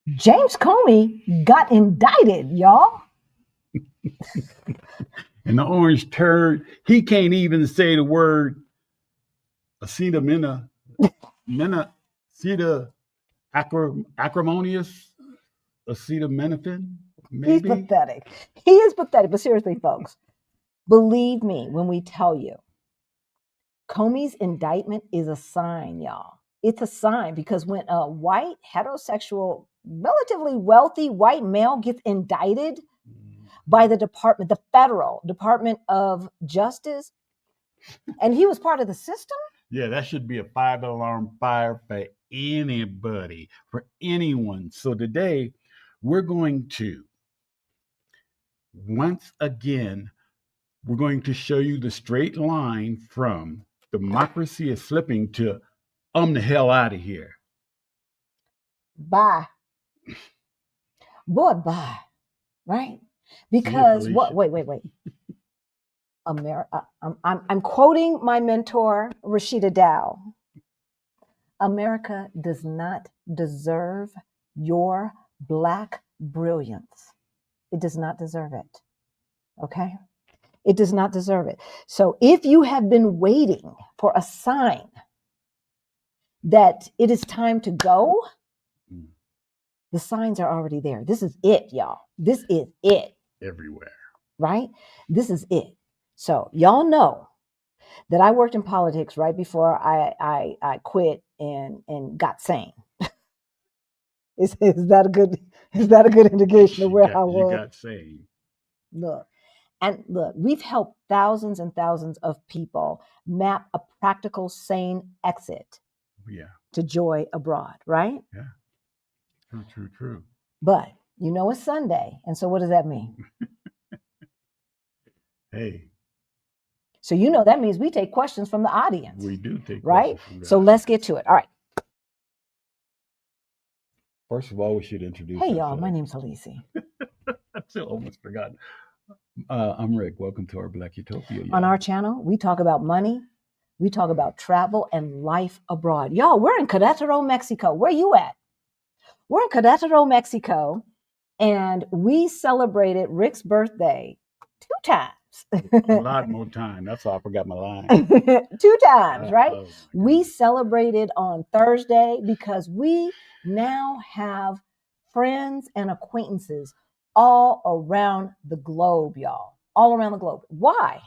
James Comey got indicted, y'all. And the orange turd, he can't even say the word acetamina, aceta acrimonious, acetaminophen, He's maybe. pathetic. He is pathetic. But seriously, folks, believe me when we tell you, Comey's indictment is a sign, y'all. It's a sign because when a white, heterosexual, relatively wealthy white male gets indicted by the department, the federal Department of Justice, and he was part of the system. Yeah, that should be a 5 alarm fire for anybody, for anyone. So today, we're going to, once again, we're going to show you the straight line from democracy is slipping to the hell out of here. Bye. Boy, bye. Right? Because what? Wait. America. I'm quoting my mentor, Rashida Dow. America does not deserve your Black brilliance. It does not deserve it. Okay? It does not deserve it. So if you have been waiting for a sign that it is time to go, the signs are already there. This is it, y'all. This is it. Everywhere. Right? This is it. So y'all know that I worked in politics right before I quit and got sane. Is that a good indication of where I was? You got sane. Look, we've helped thousands and thousands of people map a practical, sane exit to joy abroad, right? Yeah. True. But you know it's Sunday, and so what does that mean? Hey. So you know that means we take questions from the audience. We do take right? questions from the So audience. let's get to it. All right. First of all, we should introduce Hey, y'all. ourselves. My name's Halisi. I still almost forgot. I'm Rick. Welcome to our Black Utopia. On our channel, we talk about money, we talk about travel and life abroad. Y'all, we're in Querétaro, Mexico. Where you at? We're in Querétaro, Mexico, and we celebrated Rick's birthday 2 times. A lot more time. That's why I forgot my line. 2 times, right? Oh, we celebrated on Thursday because we now have friends and acquaintances all around the globe, y'all. All around the globe. Why?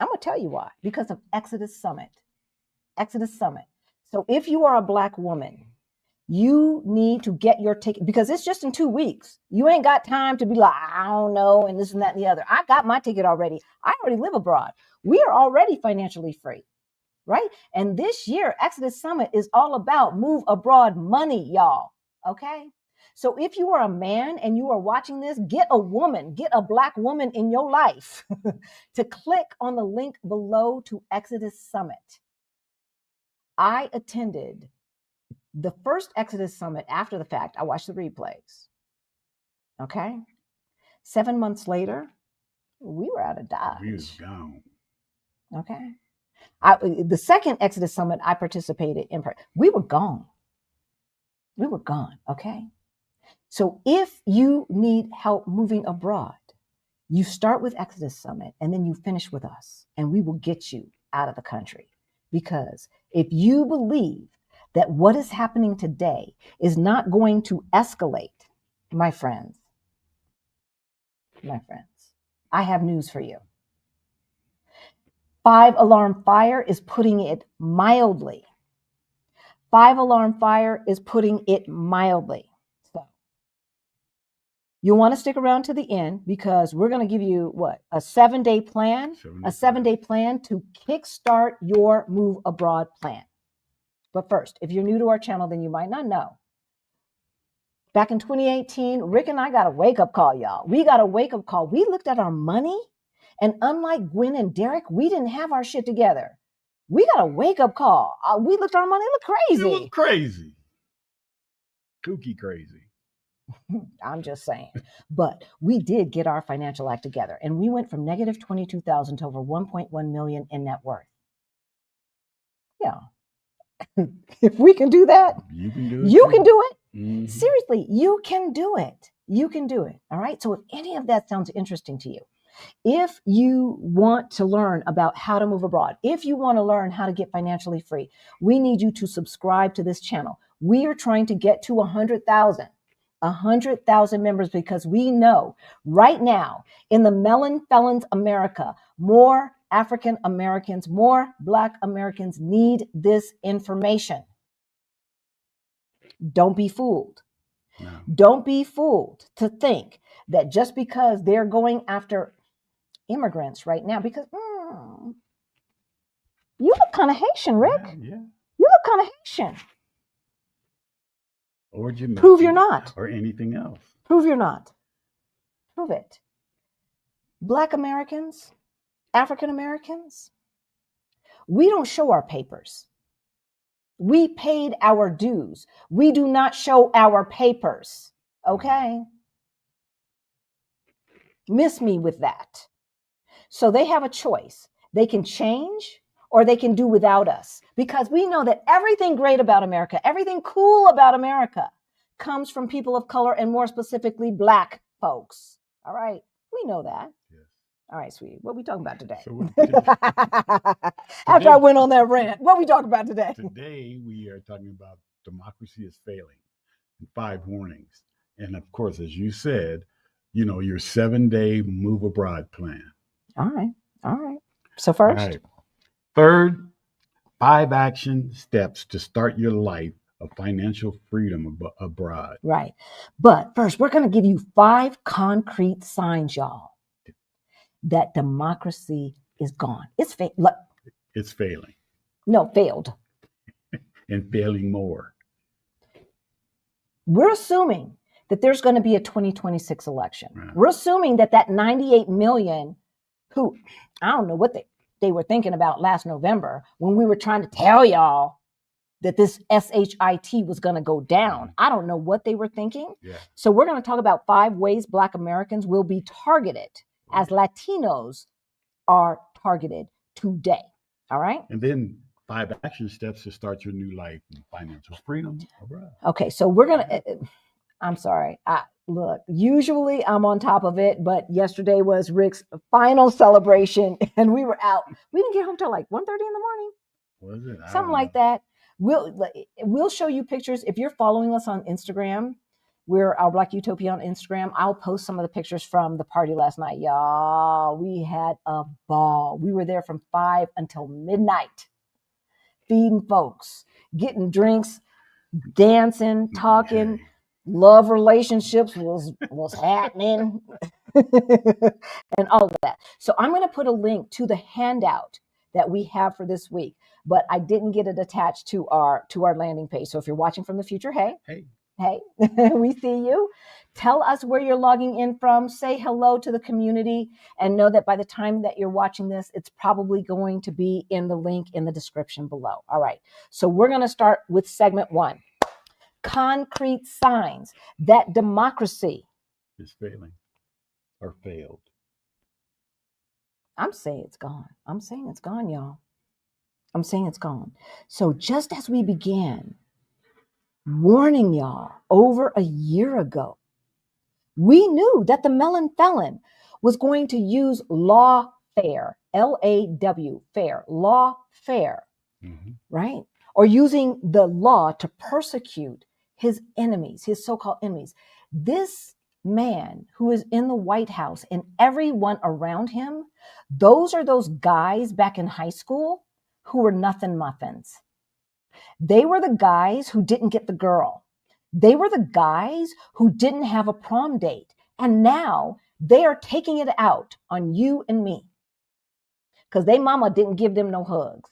I'm going to tell you why. Because of Exodus Summit. Exodus Summit. So if you are a Black woman, you need to get your ticket because it's just in 2 weeks. You ain't got time to be like, I don't know, and this and that and the other. I got my ticket already. I already live abroad. We are already financially free, right? And this year, Exodus Summit is all about move abroad money, y'all. Okay? So if you are a man and you are watching this, get a woman, get a Black woman in your life to click on the link below to Exodus Summit. I attended the first Exodus Summit after the fact. I watched the replays. Okay. 7 months later, we were out of Dodge. We was gone. Okay. The second Exodus Summit I participated in, we were gone. We were gone. Okay. So if you need help moving abroad, you start with Exodus Summit and then you finish with us, and we will get you out of the country. Because if you believe that what is happening today is not going to escalate, my friends, I have news for you. 5 Alarm Fire is putting it mildly. 5 Alarm Fire is putting it mildly. So you want to stick around to the end because we're going to give you what? A 7-day plan, a 7-day plan to kickstart your move abroad plan. But first, if you're new to our channel, then you might not know. Back in 2018, Rick and I got a wake-up call, y'all. We got a wake-up call. We looked at our money, and unlike Gwen and Derek, we didn't have our shit together. We got a wake-up call. We looked at our money, it looked crazy. It was crazy. Kooky crazy. I'm just saying. But we did get our financial act together, and we went from negative 22,000 to over 1.1 million in net worth. Yeah. If we can do that, You can do it. you can do it. Mm-hmm. Seriously, you can do it. You can do it. All right. So if any of that sounds interesting to you, if you want to learn about how to move abroad, if you want to learn how to get financially free, we need you to subscribe to this channel. We are trying to get to 100,000 members, because we know right now in the Melon Felons America, more African Americans, more Black Americans need this information. Don't be fooled. No. Don't be fooled to think that just because they're going after immigrants right now, because you look kind of Haitian, Rick. Yeah. You look kind of Haitian. Or Jamaican. Prove you're not. Or anything else. Prove you're not. Prove it. Black Americans, African Americans, we don't show our papers. We paid our dues. We do not show our papers. Okay? Miss me with that. So they have a choice. They can change or they can do without us, because we know that everything great about America, everything cool about America comes from people of color, and more specifically, Black folks. All right. We know that. Yes. All right, sweetie. What are we talking about today? After I went on that rant, what are we talking about today? Today, we are talking about democracy is failing and 5 warnings. And of course, as you said, your 7-day move abroad plan. All right. All right. So first. All right. Third, 5 action steps to start your life of financial freedom abroad. Right. But first, we're going to give you 5 concrete signs, y'all, that democracy is gone. It's It's failing. No, failed. And failing more. We're assuming that there's going to be a 2026 election. Right. We're assuming that 98 million who, I don't know what they were thinking about last November when we were trying to tell y'all that this SHIT was going to go down. I don't know what they were thinking. Yeah. So we're going to talk about 5 ways Black Americans will be targeted as Latinos are targeted today. All right. And then 5 action steps to start your new life in financial freedom abroad. Okay. So we're going to, I'm sorry. Look, usually I'm on top of it, but yesterday was Rick's final celebration and we were out. We didn't get home till like 1:30 in the morning. Was it? Something like that. We'll show you pictures. If you're following us on Instagram, we're Our Black Utopia on Instagram. I'll post some of the pictures from the party last night. Y'all, we had a ball. We were there from 5 until midnight, feeding folks, getting drinks, dancing, talking. Okay. Love relationships was happening and all of that. So I'm going to put a link to the handout that we have for this week, but I didn't get it attached to our landing page. So if you're watching from the future, hey, we see you. Tell us where you're logging in from. Say hello to the community, and know that by the time that you're watching this, it's probably going to be in the link in the description below. All right. So we're going to start with segment 1. Concrete signs that democracy is failing or failed. I'm saying it's gone. I'm saying it's gone, y'all. I'm saying it's gone. So just as we began warning y'all over a year ago, we knew that the Melon Felon was going to use lawfare, L-A-W, fair, lawfare, right? Or using the law to persecute his enemies, his so-called enemies. This man who is in the White House and everyone around him, those are those guys back in high school who were nothing muffins. They were the guys who didn't get the girl. They were the guys who didn't have a prom date. And now they are taking it out on you and me because they mama didn't give them no hugs.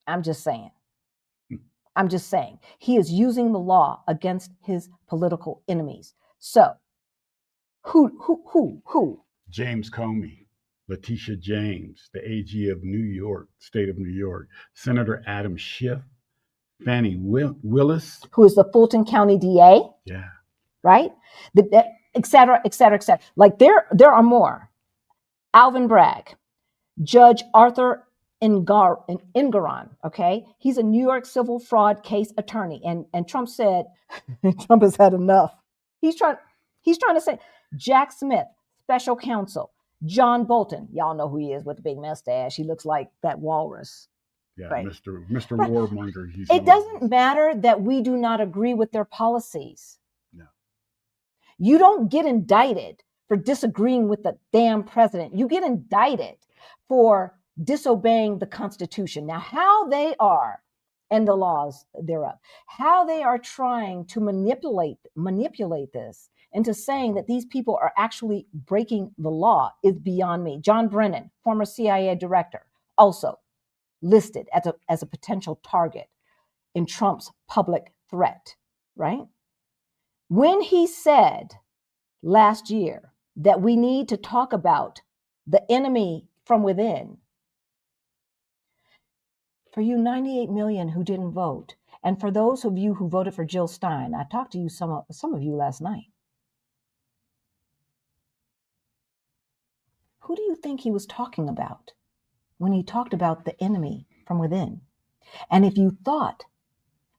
I'm just saying. He is using the law against his political enemies. So, who? James Comey, Letitia James, the AG of New York, state of New York, Senator Adam Schiff, Fannie Willis, who is the Fulton County DA. Yeah. Right? Et cetera, et cetera, et cetera. Like there are more. Alvin Bragg, Judge Arthur Ingaran, okay? He's a New York civil fraud case attorney. And Trump said, Trump has had enough. He's trying to say, Jack Smith, special counsel. John Bolton, y'all know who he is with the big mustache. He looks like that walrus. Yeah, right. Mr. Right. Warmonger. It doesn't matter that we do not agree with their policies. No. You don't get indicted for disagreeing with the damn president. You get indicted for disobeying the Constitution. Now, how they are, and the laws thereof, how they are trying to manipulate this into saying that these people are actually breaking the law is beyond me. John Brennan, former CIA director, also listed as a potential target in Trump's public threat, right? When he said last year that we need to talk about the enemy from within, for you 98 million who didn't vote, and for those of you who voted for Jill Stein, I talked to you, some of you last night. Who do you think he was talking about when he talked about the enemy from within? And if you thought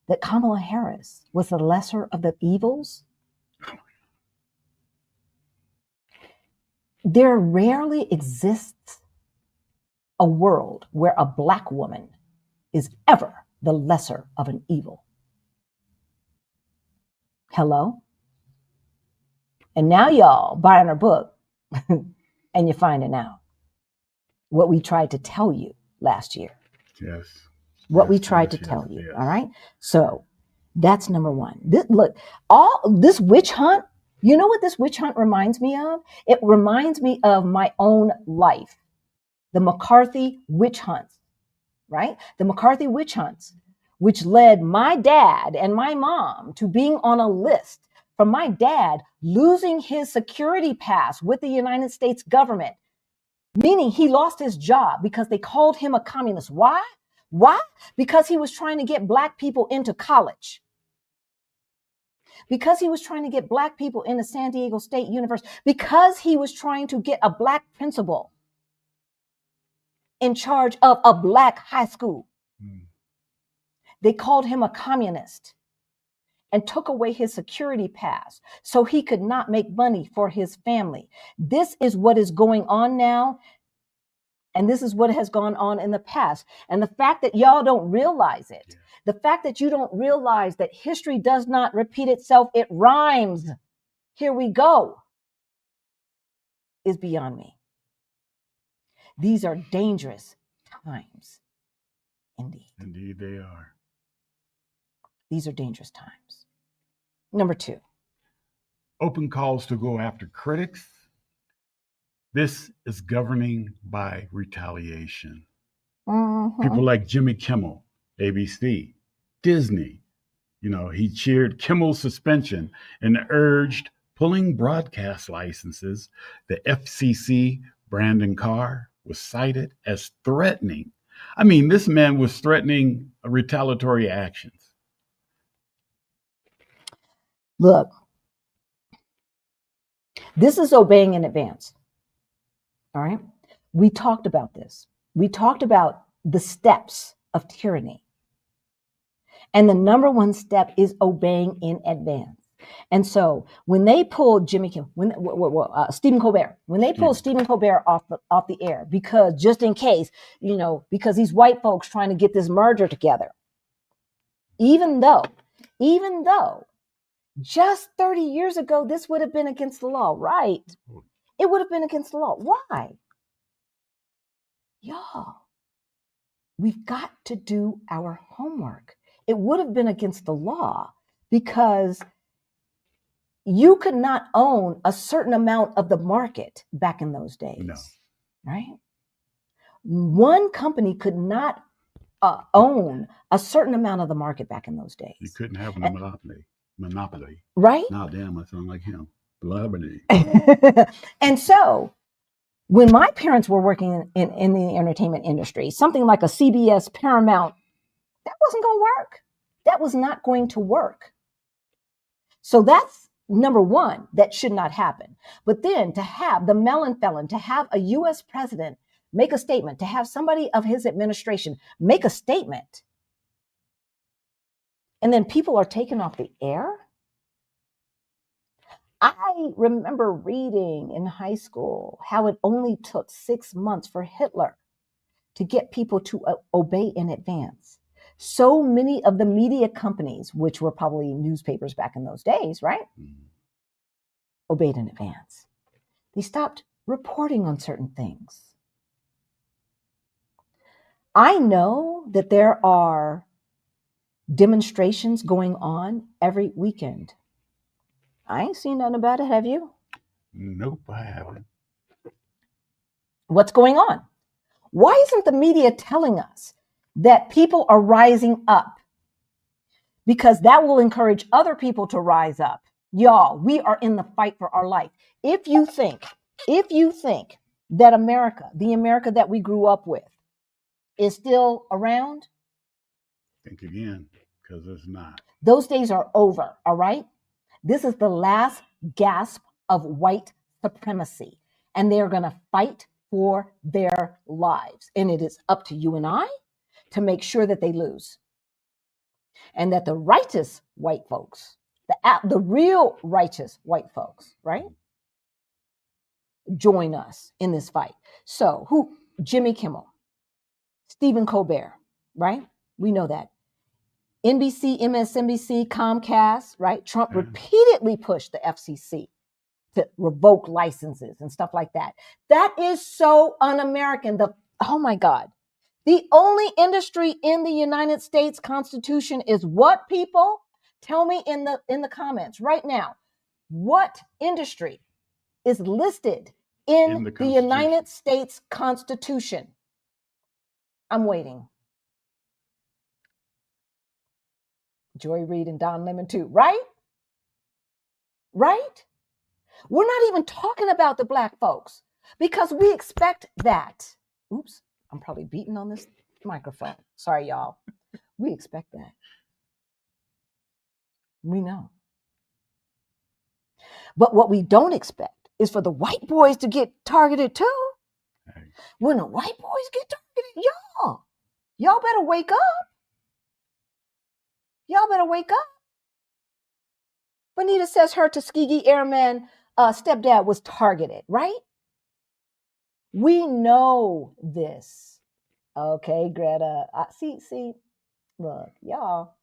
that Kamala Harris was the lesser of the evils, there rarely exists a world where a Black woman is ever the lesser of an evil. Hello? And now y'all buying her book and you're finding out what we tried to tell you last year. Yes. What we tried to tell you. All right? So that's number one. Look, all this witch hunt, you know what this witch hunt reminds me of? It reminds me of my own life. The McCarthy witch hunts, right? The McCarthy witch hunts, which led my dad and my mom to being on a list from my dad losing his security pass with the United States government, meaning he lost his job because they called him a communist. Why? Why? Because he was trying to get Black people into college. Because he was trying to get Black people into San Diego State University. Because he was trying to get a Black principal in charge of a Black high school. They called him a communist and took away his security pass so he could not make money for his family. This is what is going on now. And this is what has gone on in the past. And the fact that y'all don't realize it, the fact that you don't realize that history does not repeat itself, it rhymes. Here we go, is beyond me. These are dangerous times. Indeed. Indeed, they are. These are dangerous times. Number two. Open calls to go after critics. This is governing by retaliation. Mm-hmm. People like Jimmy Kimmel, ABC, Disney, he cheered Kimmel's suspension and urged pulling broadcast licenses. The FCC, Brandon Carr, was cited as threatening. I mean, this man was threatening retaliatory actions. Look, this is obeying in advance. All right. We talked about this. We talked about the steps of tyranny. And the number one step is obeying in advance. And so when they pulled Stephen Colbert, when they pulled Stephen Colbert off the air, because just in case, because these white folks trying to get this merger together, even though just 30 years ago, this would have been against the law, right? It would have been against the law. Why? Y'all, we've got to do our homework. It would have been against the law because you could not own a certain amount of the market back in those days, no. Right? One company could not own a certain amount of the market back in those days. You couldn't have a monopoly. Right? Now, damn, I sound like him. Monopoly. And so when my parents were working in the entertainment industry, something like a CBS, Paramount, that wasn't going to work. That was not going to work. So that's number one, that should not happen. But then to have the melon felon, to have a U.S. president make a statement, to have somebody of his administration make a statement, and then people are taken off the air. I remember reading in high school how it only took 6 months for Hitler to get people to obey in advance. So many of the media companies, which were probably newspapers back in those days, right? Obeyed in advance. They stopped reporting on certain things. I know that there are demonstrations going on every weekend. I ain't seen nothing about it, have you? Nope, I haven't. What's going on? Why isn't the media telling us that people are rising up? Because that will encourage other people to rise up. Y'all, we are in the fight for our life. If you think that America, the America that we grew up with, is still around, Think again, because it's not. those days are over, all right? This is the last gasp of white supremacy, and they're going to fight for their lives. And it is up to you and I to make sure that they lose, and that the righteous white folks, the real righteous white folks, right, join us in this fight. So who? Jimmy Kimmel, Stephen Colbert, right? We know that. NBC, MSNBC, Comcast, right? Trump repeatedly pushed the FCC to revoke licenses and stuff like that. That is so un-American. Oh my God. The only industry in the United States Constitution is what, people? Tell me in the comments right now. What industry is listed in the United States Constitution? I'm waiting. Joy Reid and Don Lemon too, right? Right? We're not even talking about the Black folks because we expect that. Oops, I'm probably beating on this microphone. Sorry, y'all. We expect that. We know. But what we don't expect is for the white boys to get targeted too. When the white boys get targeted, y'all better wake up. Y'all better wake up. Bonita says her Tuskegee Airman stepdad was targeted, right? We know this. Okay, Greta. See, look, y'all.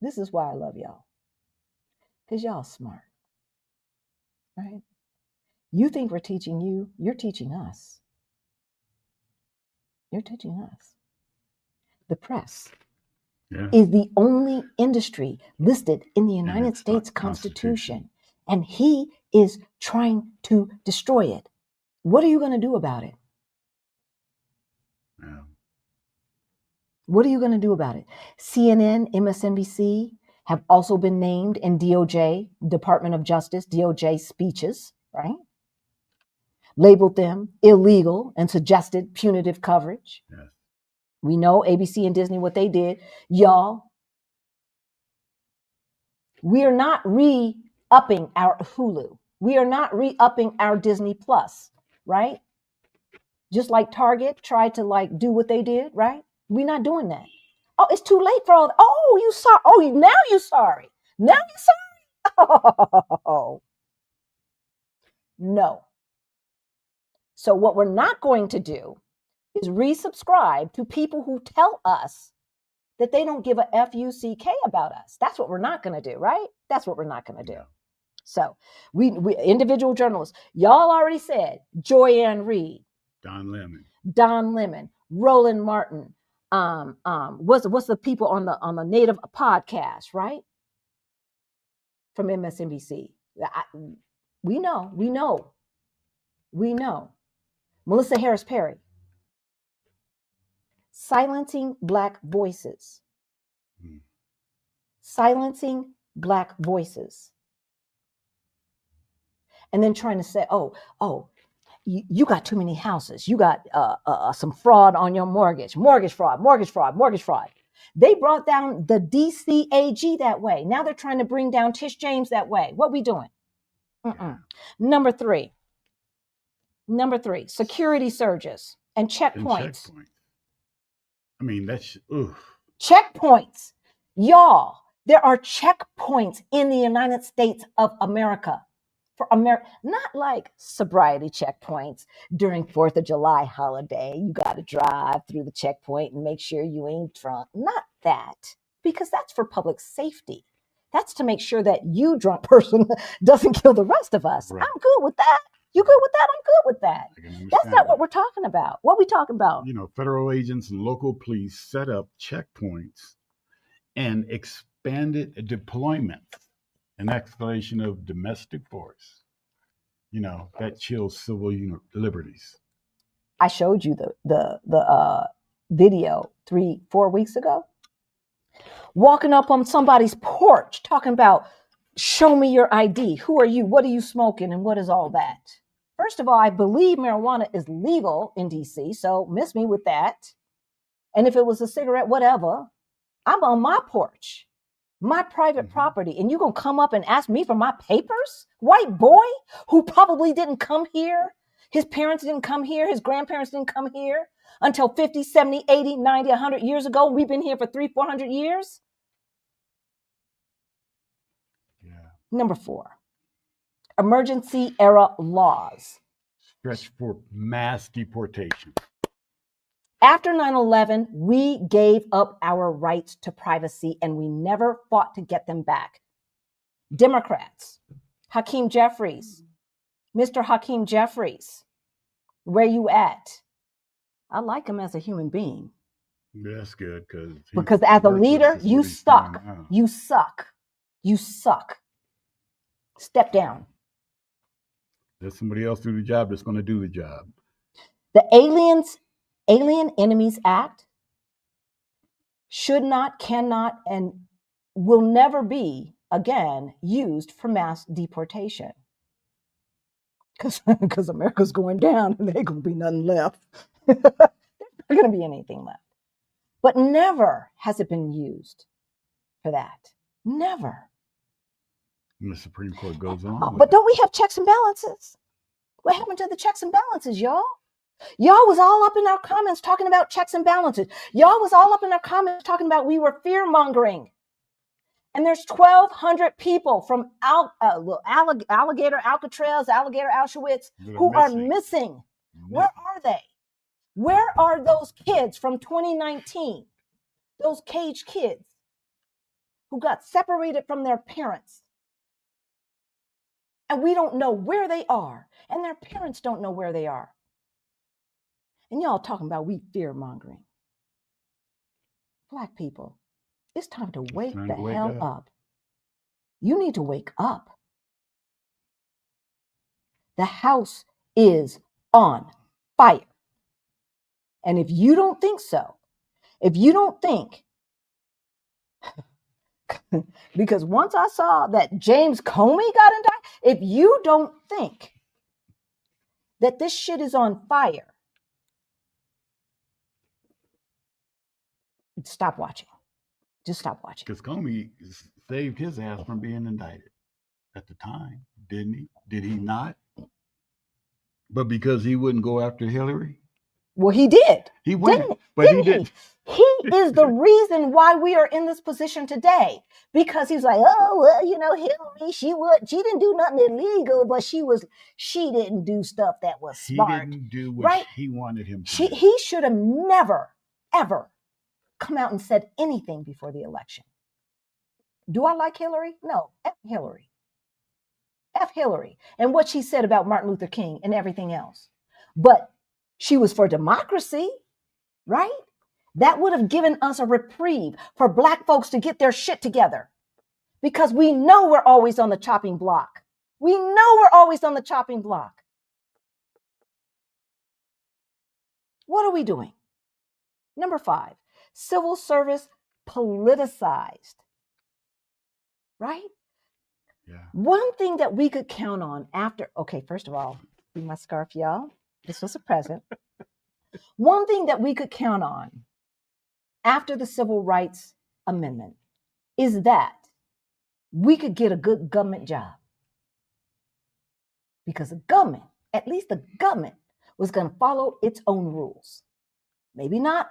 This is why I love y'all. Because y'all smart, right? You think we're teaching you, you're teaching us. You're teaching us. The press is the only industry listed in the United States Constitution, and he is trying to destroy it. What are you going to do about it? What are you going to do about it? CNN, MSNBC have also been named in DOJ, Department of Justice, DOJ speeches, right? Labeled them illegal and suggested punitive coverage. Yes. We know ABC and Disney, what they did. Y'all, we are not re-upping our Hulu. We are not re-upping our Disney Plus, right? Just like Target tried to do what they did, right? We're not doing that. Oh, it's too late for all that. Oh, you sorry. Oh, now you're sorry. Now you're sorry. Oh, no. So what we're not going to do is resubscribe to people who tell us that they don't give a F-U-C-K about us. That's what we're not going to do, right? That's what we're not going to do. So we individual journalists, y'all already said Joyanne Reed, Don Lemon, Roland Martin, what's the people on the Native podcast, right? From MSNBC. We know. Melissa Harris Perry. Silencing Black voices. Silencing Black voices. And then trying to say, oh, you got too many houses. You got some fraud on your mortgage. Mortgage fraud. They brought down the DCAG that way. Now they're trying to bring down Tish James that way. What we doing? Number 3. Number 3, security surges and And checkpoints. checkpoint. I mean, that's oof. Checkpoints. Y'all, there are checkpoints in the United States of America. For America, not like sobriety checkpoints during 4th of July holiday. You got to drive through the checkpoint and make sure you ain't drunk. Not that, because that's for public safety. That's to make sure that you, drunk person, doesn't kill the rest of us. Right. I'm good with that. You good with that? I'm good with that. I can understand That's not what that. we're talking about. What we talking about? You know, federal agents and local police set up checkpoints and expanded deployment and escalation of domestic force. You know, that chills civil liberties. I showed you the video 3-4 weeks ago. Walking up on somebody's porch talking about, show me your ID. Who are you? What are you smoking? And what is all that? First of all, I believe marijuana is legal in DC, so miss me with that. And if it was a cigarette, whatever, I'm on my porch, my private property, and you're going to come up and ask me for my papers? White boy who probably didn't come here. His parents didn't come here. His grandparents didn't come here until 50, 70, 80, 90, 100 years ago. We've been here for 300-400 years. Yeah. Number 4, emergency era laws. Stretch for mass deportation. After 9/11, we gave up our rights to privacy and we never fought to get them back. Democrats, Hakeem Jeffries, Mr. Hakeem Jeffries, where you at? I like him as a human being. That's good because as a leader, you suck. You suck. You suck. Step down. There's somebody else do the job that's going to do the job. The Alien Enemies Act should not, cannot, and will never be again used for mass deportation. Because America's going down and there ain't going to be nothing left. There's not going to be anything left. But never has it been used for that. Never. And the Supreme Court goes on. But don't we have checks and balances? What happened to the checks and balances, y'all? Y'all was all up in our comments talking about checks and balances. Y'all was all up in our comments talking about we were fear-mongering. And there's 1,200 people from Alligator Alcatraz, Alligator Auschwitz, who are missing. Where are they? Where are those kids from 2019? Those caged kids who got separated from their parents. And we don't know where they are. And their parents don't know where they are. And y'all talking about we fear-mongering. Black people, it's time to wake the hell up. You need to wake up. The house is on fire. And if you don't think so, if you don't think, because once I saw that James Comey got indicted, if you don't think that this shit is on fire, stop watching. Just stop watching. Because Comey saved his ass from being indicted at the time, didn't he? Did he not? But because he wouldn't go after Hillary? Well, he did. He went, but he didn't. He is the reason why we are in this position today. Because he's like, oh, well, you know, Hillary, she didn't do nothing illegal, but she didn't do stuff that was smart. He didn't do what he wanted him to do. He should have never, ever come out and said anything before the election. Do I like Hillary? No, F Hillary. F Hillary. And what she said about Martin Luther King and everything else. But she was for democracy, right? That would have given us a reprieve for Black folks to get their shit together. Because we know we're always on the chopping block. We know we're always on the chopping block. What are we doing? Number 5, civil service politicized. Right? Yeah. One thing that we could count on after, okay, first of all, see my scarf, y'all? This was a present. One thing that we could count on after the Civil Rights Amendment is that we could get a good government job. Because the government at least the government was going to follow its own rules. Maybe not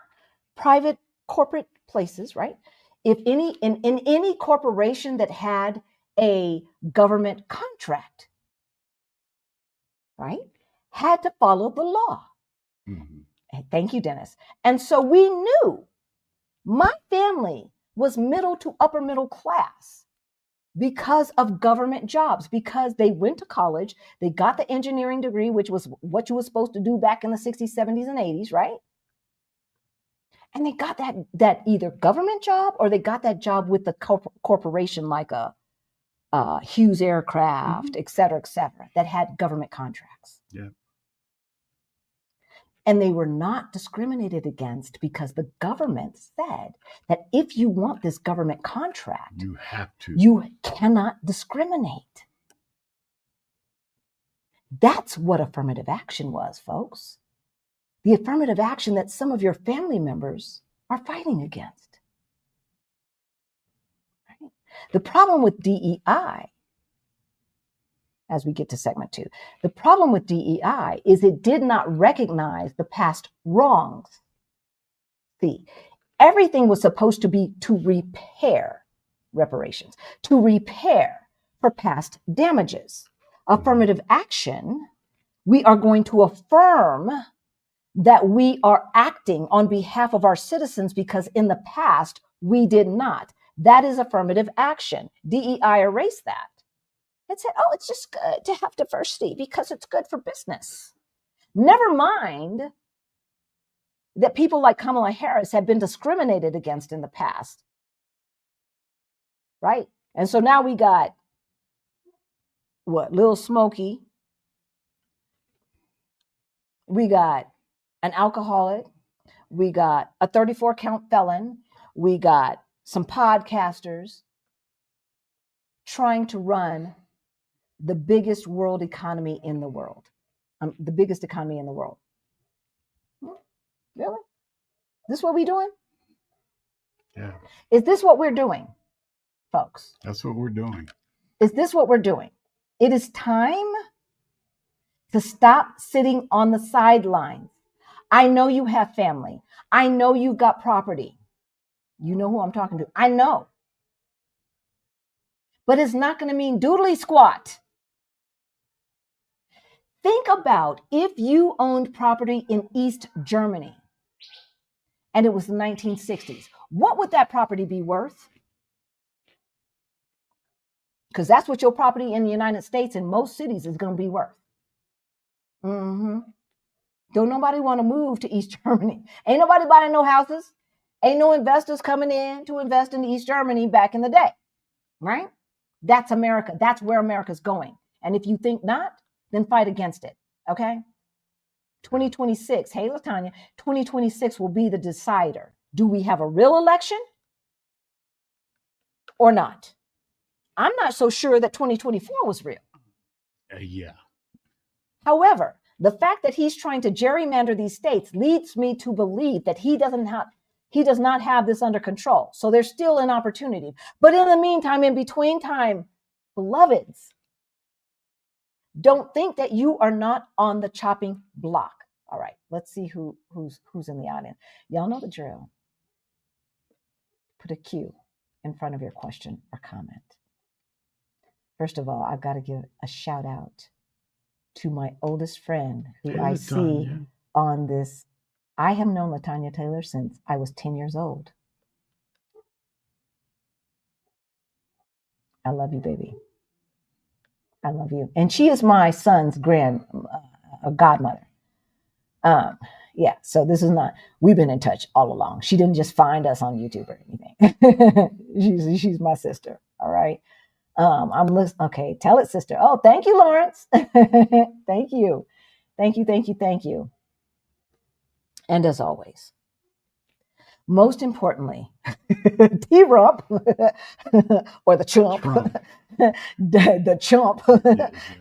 private corporate places, right? If any, in any corporation that had a government contract, right, had to follow the law. Mm-hmm. Thank you, Dennis. And so we knew my family was middle to upper middle class because of government jobs, because they went to college, they got the engineering degree, which was what you were supposed to do back in the 60s, 70s, and 80s, right? And they got that either government job or they got that job with the corporation like a Hughes Aircraft, mm-hmm. et cetera, that had government contracts. Yeah. And they were not discriminated against because the government said that if you want this government contract, you have to. You cannot discriminate. That's what affirmative action was, folks. The affirmative action that some of your family members are fighting against. Right? The problem with DEI, as we get to segment 2, the problem with DEI is it did not recognize the past wrongs. See, everything was supposed to be to repair reparations, to repair for past damages. Affirmative action, we are going to affirm that we are acting on behalf of our citizens because in the past we did not. That is affirmative action. DEI erased that. It said, oh, it's just good to have diversity because it's good for business. Never mind that people like Kamala Harris have been discriminated against in the past, right? And so now we got, Lil Smokey. We got an alcoholic. We got a 34-count felon. We got some podcasters trying to run the biggest world economy in the world. The biggest economy in the world. Really? This what we doing? Yeah. Is this what we're doing, folks? That's what we're doing. Is this what we're doing? It is time to stop sitting on the sidelines. I know you have family. I know you've got property. You know who I'm talking to. I know. But it's not going to mean doodly squat. Think about if you owned property in East Germany and it was the 1960s. What would that property be worth? Because that's what your property in the United States in most cities is going to be worth. Mm-hmm. Don't nobody want to move to East Germany. Ain't nobody buying no houses. Ain't no investors coming in to invest in East Germany back in the day, right? That's America. That's where America's going. And if you think not, then fight against it, okay? 2026, hey, Latanya, 2026 will be the decider. Do we have a real election or not? I'm not so sure that 2024 was real. Yeah. However, the fact that he's trying to gerrymander these states leads me to believe that he does not have this under control. So there's still an opportunity. But in the meantime, in between time, beloveds, don't think that you are not on the chopping block. All right, let's see who's in the audience. Y'all know the drill. Put a Q in front of your question or comment. First of all, I've got to give a shout out to my oldest friend who I see on this. I have known Latanya Taylor since I was 10 years old. I love you, baby. I love you. And she is my son's godmother. Yeah, so this is not, we've been in touch all along. She didn't just find us on YouTube or anything. She's my sister, all right? I'm listening. Okay, tell it, sister. Oh, thank you, Lawrence. Thank you. Thank you. And as always, most importantly, T-Rump or the chump, the chump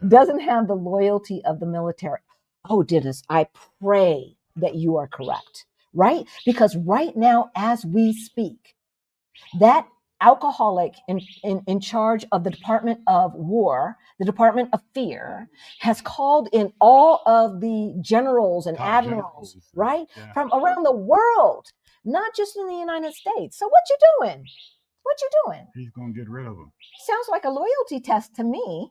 doesn't have the loyalty of the military. Oh, Dennis, I pray that you are correct, right? Because right now, as we speak, that alcoholic in charge of the Department of War, the Department of Fear, has called in all of the generals and admirals, right, from around the world, not just in the United States. So what you doing? What you doing? He's going to get rid of them. Sounds like a loyalty test to me.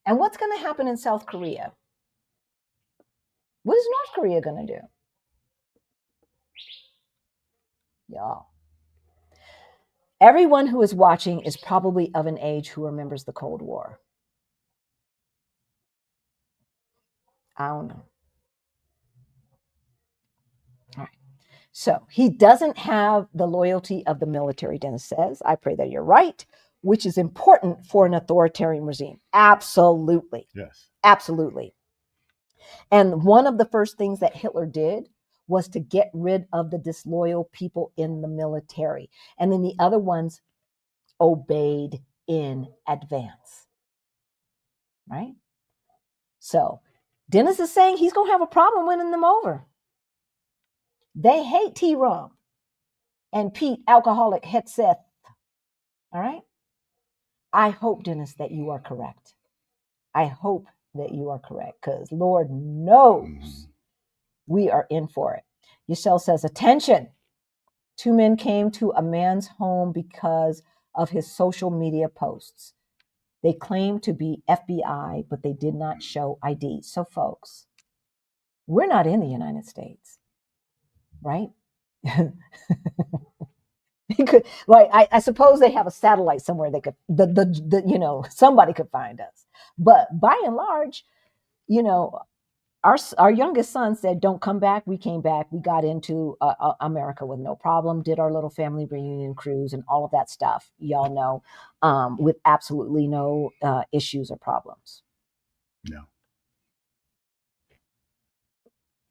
And what's going to happen in South Korea? What is North Korea going to do? Y'all. Everyone who is watching is probably of an age who remembers the Cold War. I don't know. All right. So he doesn't have the loyalty of the military, Dennis says. I pray that you're right, which is important for an authoritarian regime. Absolutely. Yes. Absolutely. And one of the first things that Hitler did was to get rid of the disloyal people in the military. And then the other ones obeyed in advance. Right? So Dennis is saying he's going to have a problem winning them over. They hate T-Rum and Pete, alcoholic Hetzeth. All right? I hope, Dennis, that you are correct. I hope that you are correct, because Lord knows we are in for it. Yashel says, attention. 2 men came to a man's home because of his social media posts. They claimed to be FBI, but they did not show ID. So, folks, we're not in the United States, right? I suppose they have a satellite somewhere they could, somebody could find us. But by and large, our youngest son said, don't come back. We came back. We got into America with no problem, did our little family reunion cruise and all of that stuff, y'all know, with absolutely no issues or problems. No.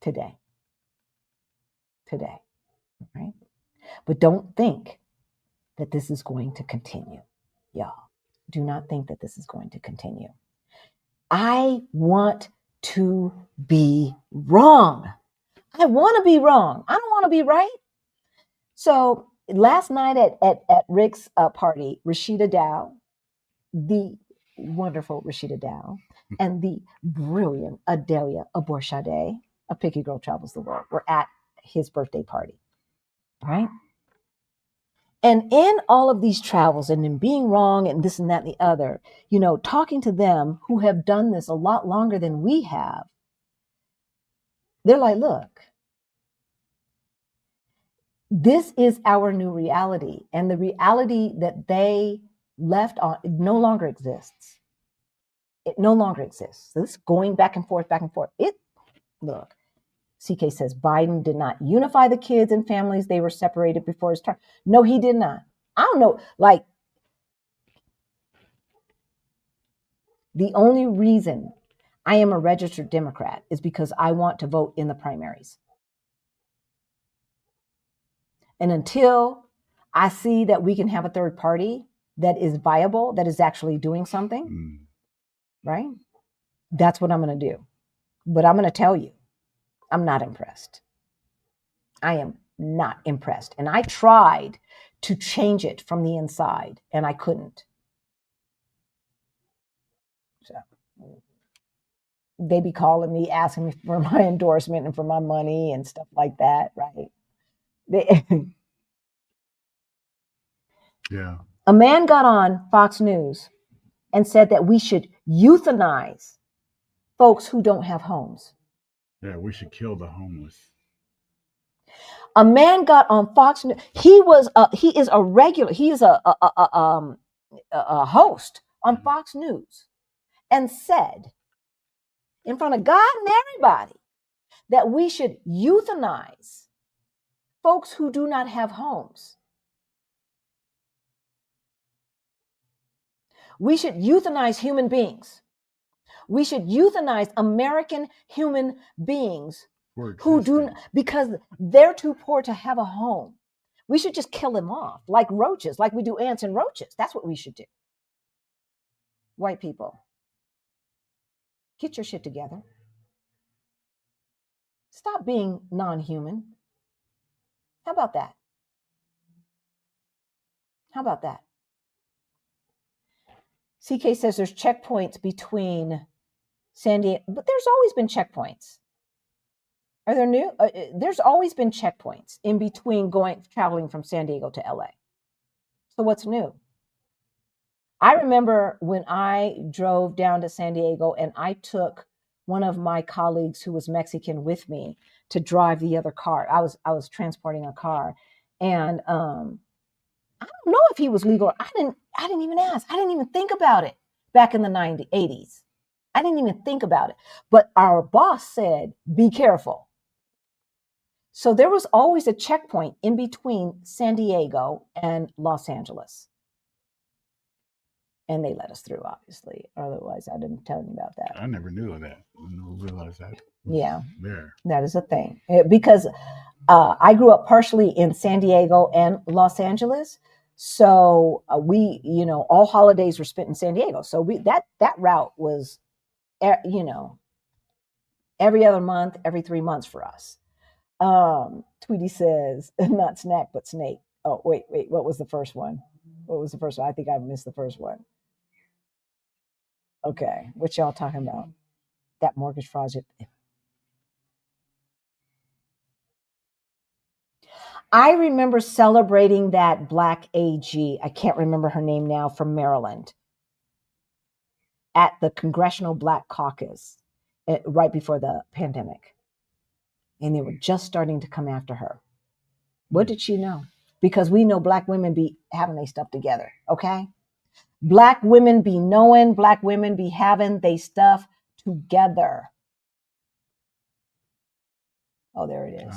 Today. Right? But don't think that this is going to continue, y'all. Do not think that this is going to continue. I want to be wrong. I want to be wrong. I don't want to be right. So last night at Rick's party, Rashida Dow, the wonderful Rashida Dow, and the brilliant Adelia Aborshade, A Picky Girl Travels the World, were at his birthday party, right? And in all of these travels and in being wrong and this and that and the other, talking to them who have done this a lot longer than we have, they're like, look, this is our new reality. And the reality that they left on, it no longer exists. It no longer exists. This going back and forth. Look, CK says Biden did not unify the kids and families. They were separated before his term. No, he did not. I don't know. Like, the only reason I am a registered Democrat is because I want to vote in the primaries. And until I see that we can have a third party that is viable, that is actually doing something, right? That's what I'm going to do. But I'm going to tell you, I'm not impressed. I am not impressed. And I tried to change it from the inside, and I couldn't. So they be calling me, asking me for my endorsement and for my money and stuff like that, right? Yeah. A man got on Fox News and said that we should euthanize folks who don't have homes. Yeah, we should kill the homeless. A man got on Fox News. He is a regular. He is a host on Fox News, and said in front of God and everybody that we should euthanize folks who do not have homes. We should euthanize human beings. We should euthanize American human beings who do, because they're too poor to have a home. We should just kill them off like roaches, like we do ants and roaches. That's what we should do. White people, get your shit together. Stop being non-human. How about that? How about that? CK says there's checkpoints between San Diego, but there's always been checkpoints. Are there new? There's always been checkpoints in between traveling from San Diego to LA. So what's new? I remember when I drove down to San Diego and I took one of my colleagues who was Mexican with me to drive the other car. I was transporting a car, and I don't know if he was legal. I didn't even ask. I didn't even think about it back in the 80s. I didn't even think about it. But our boss said, "Be careful." So there was always a checkpoint in between San Diego and Los Angeles. And they let us through, obviously. Otherwise, I didn't tell you about that. I never knew of that. I never realized that. Yeah, There. that is a thing. Because I grew up partially in San Diego and Los Angeles. So we, all holidays were spent in San Diego. So that route was, every other month, every 3 months for us. Tweety says, not snack, but snake. Oh, wait. What was the first one? I think I missed the first one. Okay. What y'all talking about? That mortgage project. I remember celebrating that Black AG. I can't remember her name now, from Maryland, at the Congressional Black Caucus right before the pandemic. And they were just starting to come after her. What did she know? Because we know Black women be having their stuff together, okay? Black women be knowing, Black women be having their stuff together. Oh, there it is.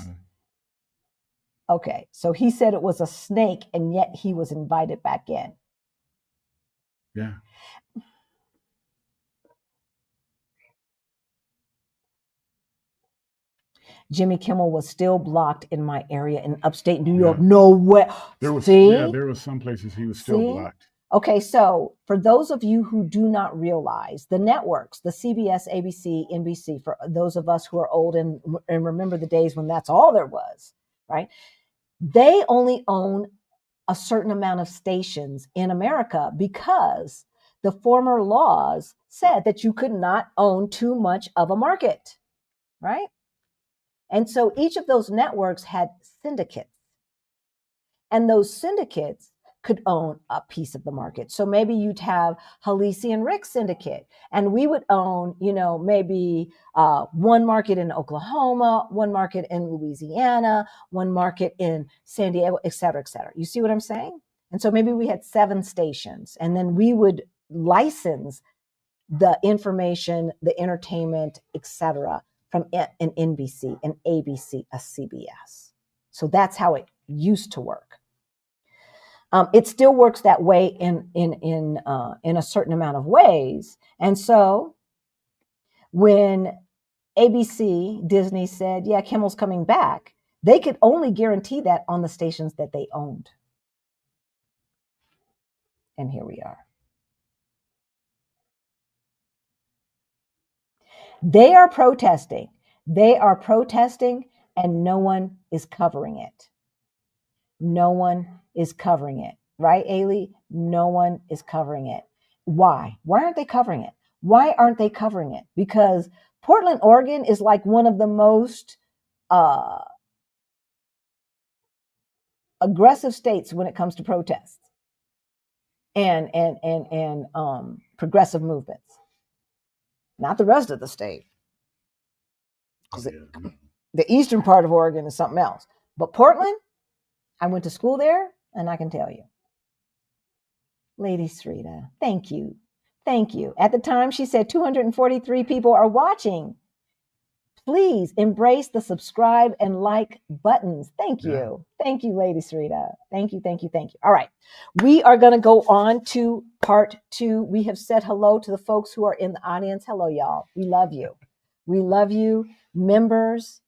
Okay, so he said it was a snake, and yet he was invited back in. Yeah. Jimmy Kimmel was still blocked in my area in upstate New York. Yeah. No way. There was some places he was still blocked. Okay, so for those of you who do not realize, the networks, the CBS, ABC, NBC, for those of us who are old and remember the days when that's all there was, right? They only own a certain amount of stations in America because the former laws said that you could not own too much of a market, right? And so each of those networks had syndicates, and those syndicates could own a piece of the market. So maybe you'd have Halisi and Rick syndicate, and we would own, maybe one market in Oklahoma, one market in Louisiana, one market in San Diego, et cetera, et cetera. You see what I'm saying? And so maybe we had 7 stations, and then we would license the information, the entertainment, et cetera, from an NBC, an ABC, a CBS. So that's how it used to work. It still works that way in a certain amount of ways. And so when ABC, Disney said, yeah, Kimmel's coming back, they could only guarantee that on the stations that they owned. And here we are. They are protesting. And no one is covering it. No one is covering it. Right, Ailey? No one is covering it. Why? Why aren't they covering it? Why aren't they covering it? Because Portland, Oregon is like one of the most aggressive states when it comes to protests and progressive movements. Not the rest of the state. The eastern part of Oregon is something else. But Portland, I went to school there, and I can tell you. Lady Srita, thank you. Thank you. At the time, she said 243 people are watching. Please embrace the subscribe and like buttons. Thank you. Yeah. Thank you, Lady Srita. Thank you. All right. We are going to go on to part 2. We have said hello to the folks who are in the audience. Hello, y'all. We love you. We love you. Members,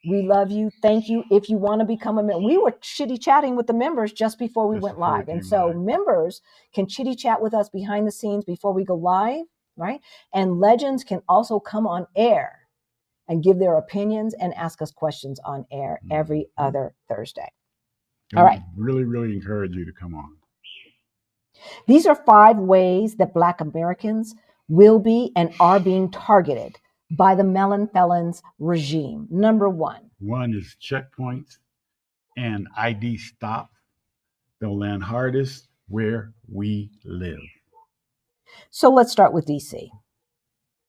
we love you. Thank you. If you want to become a member, we were chitty chatting with the members just before we went live. And so members can chitty chat with us behind the scenes before we go live, right? And legends can also come on air and give their opinions and ask us questions on air every other Thursday. All right. Really, really encourage you to come on. These are 5 ways that Black Americans will be and are being targeted by the melon felons regime. Number 1. One is checkpoints and ID stops. They'll land hardest where we live. So let's start with DC.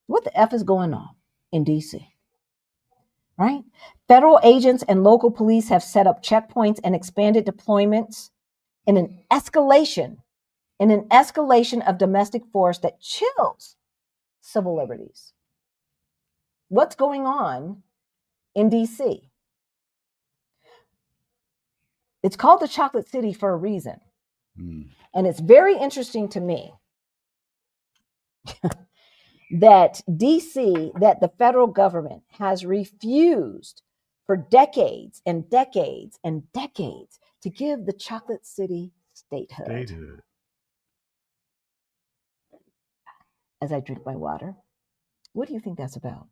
What the F is going on in DC? Right? Federal agents and local police have set up checkpoints and expanded deployments in an escalation of domestic force that chills civil liberties. What's going on in DC? It's called the Chocolate City for a reason. And it's very interesting to me that DC, that the federal government has refused for decades and decades and decades to give the Chocolate City statehood. As I drink my water, what do you think that's about?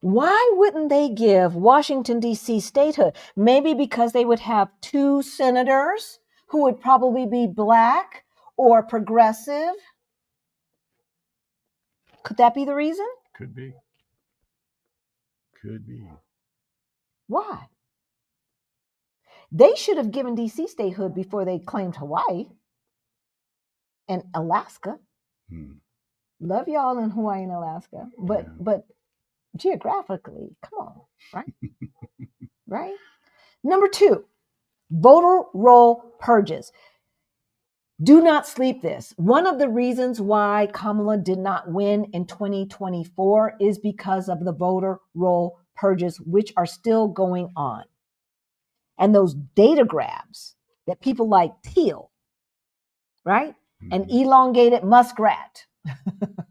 Why wouldn't they give Washington, D.C. statehood? Maybe because they would have 2 senators who would probably be Black or progressive. Could that be the reason? Could be. Why? They should have given D.C. statehood before they claimed Hawaii and Alaska. Love y'all in Hawaii and Alaska, but geographically, come on, right? Right? Number 2, voter roll purges. Do not sleep this. One of the reasons why Kamala did not win in 2024 is because of the voter roll purges, which are still going on. And those data grabs that people like Teal, right? And elongated muskrat,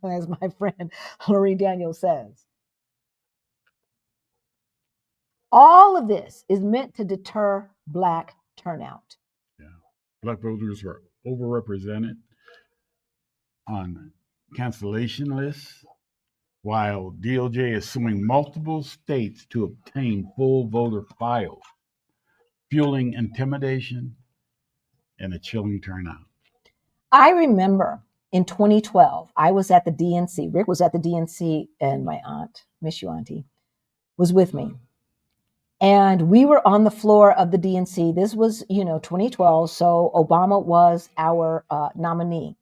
as my friend Lorene Daniels says. All of this is meant to deter Black turnout. Yeah. Black voters are overrepresented on cancellation lists, while DOJ is suing multiple states to obtain full voter files, fueling intimidation and a chilling turnout. I remember in 2012, I was at the DNC. Rick was at the DNC, and my aunt, miss you, Auntie, was with me. And we were on the floor of the DNC. This was, 2012, so Obama was our nominee.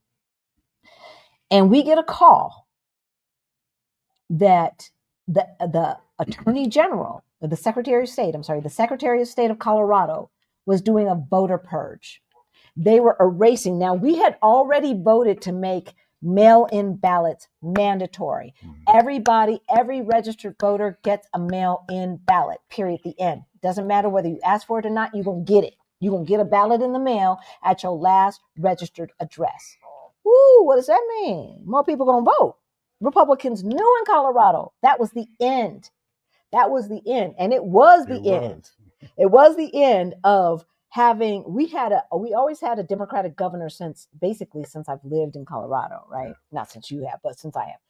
And we get a call that the Attorney General, the Secretary of State of Colorado was doing a voter purge. They were erasing. Now, we had already voted to make mail-in ballots mandatory. Everybody, every registered voter gets a mail-in ballot, period, the end. Doesn't matter whether you ask for it or not, you're going to get it. You're going to get a ballot in the mail at your last registered address. Ooh, what does that mean? More people going to vote. Republicans knew in Colorado that was the end. That was the end. And it was the end. It was the end of having, we always had a Democratic governor since I've lived in Colorado, right? Yeah. Not since you have, but since I have.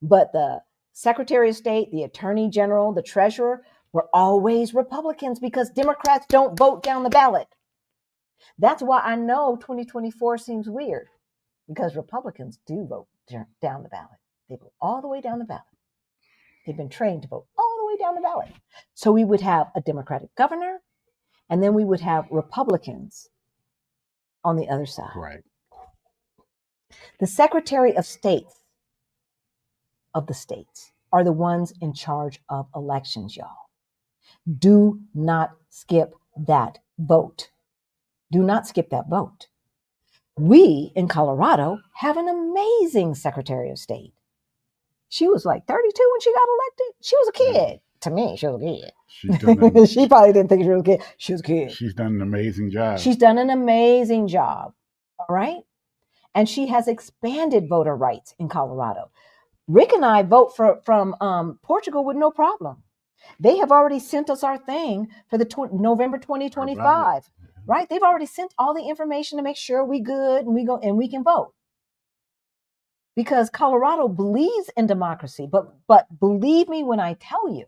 But the Secretary of State, the Attorney General, the Treasurer were always Republicans because Democrats don't vote down the ballot. That's why I know 2024 seems weird, because Republicans do vote down the ballot. They vote all the way down the ballot. They've been trained to vote all the way down the ballot. So we would have a Democratic governor, and then we would have Republicans on the other side. Right. The Secretary of State of the states are the ones in charge of elections, y'all. Do not skip that vote. Do not skip that vote. We in Colorado have an amazing Secretary of State. She was like 32 when she got elected. She was a kid. To me, she was a kid. She probably didn't think she was a kid. She was a kid. She's done an amazing job. She's done an amazing job. All right. And she has expanded voter rights in Colorado. Rick and I vote from Portugal with no problem. They have already sent us our thing for the November 2025. Right? They've already sent all the information to make sure we good and we can vote. Because Colorado believes in democracy, but believe me when I tell you,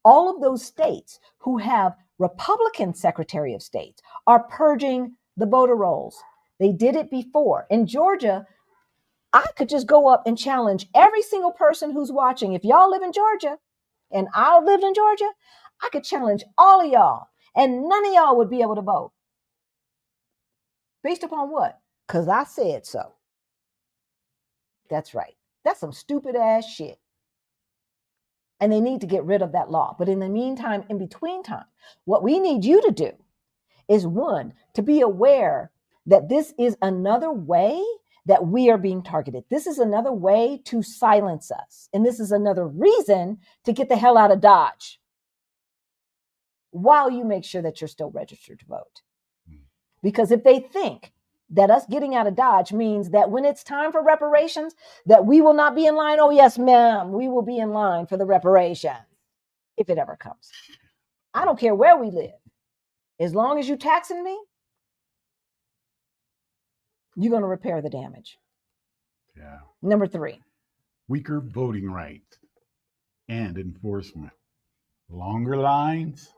all of those states who have Republican Secretary of State are purging the voter rolls. They did it before. In Georgia, I could just go up and challenge every single person who's watching. If y'all live in Georgia and I lived in Georgia, I could challenge all of y'all and none of y'all would be able to vote. Based upon what? Because I said so. That's right. That's some stupid ass shit. And they need to get rid of that law. But in the meantime, in between time, what we need you to do is, one, to be aware that this is another way that we are being targeted. This is another way to silence us. And this is another reason to get the hell out of Dodge while you make sure that you're still registered to vote. Because if they think that us getting out of Dodge means that when it's time for reparations, that we will not be in line. Oh, yes, ma'am, we will be in line for the reparations if it ever comes. I don't care where we live. As long as you're taxing me, you're going to repair the damage. Yeah. Number 3. Weaker voting rights and enforcement. Longer lines,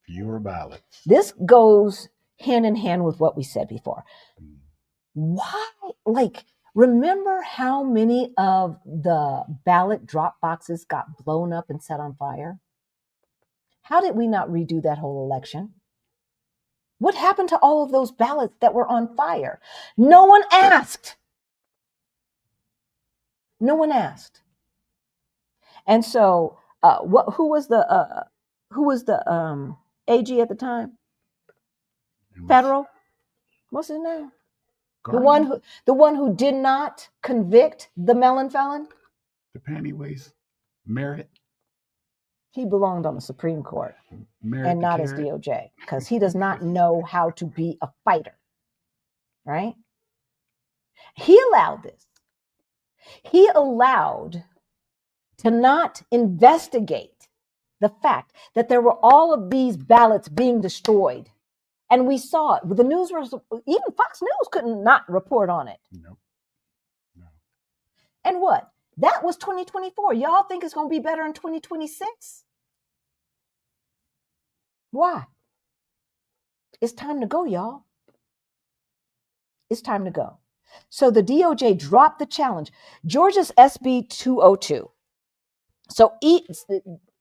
fewer ballots. This goes hand in hand with what we said before. Why? Like, remember how many of the ballot drop boxes got blown up and set on fire? How did we not redo that whole election? What happened to all of those ballots that were on fire? No one asked. No one asked. And so, who was the AG at the time? Federal. What's his name? Garden? The one who did not convict the melon felon. The panty waist. Merit. He belonged on the Supreme Court Merit and not as carrot. DOJ, because he does not know how to be a fighter. Right? He allowed this. He allowed to not investigate the fact that there were all of these ballots being destroyed. And we saw it. The news was, even Fox News couldn't not report on it. No. And what? That was 2024. Y'all think it's going to be better in 2026? Why? It's time to go, y'all. It's time to go. So the DOJ dropped the challenge. Georgia's SB 202. So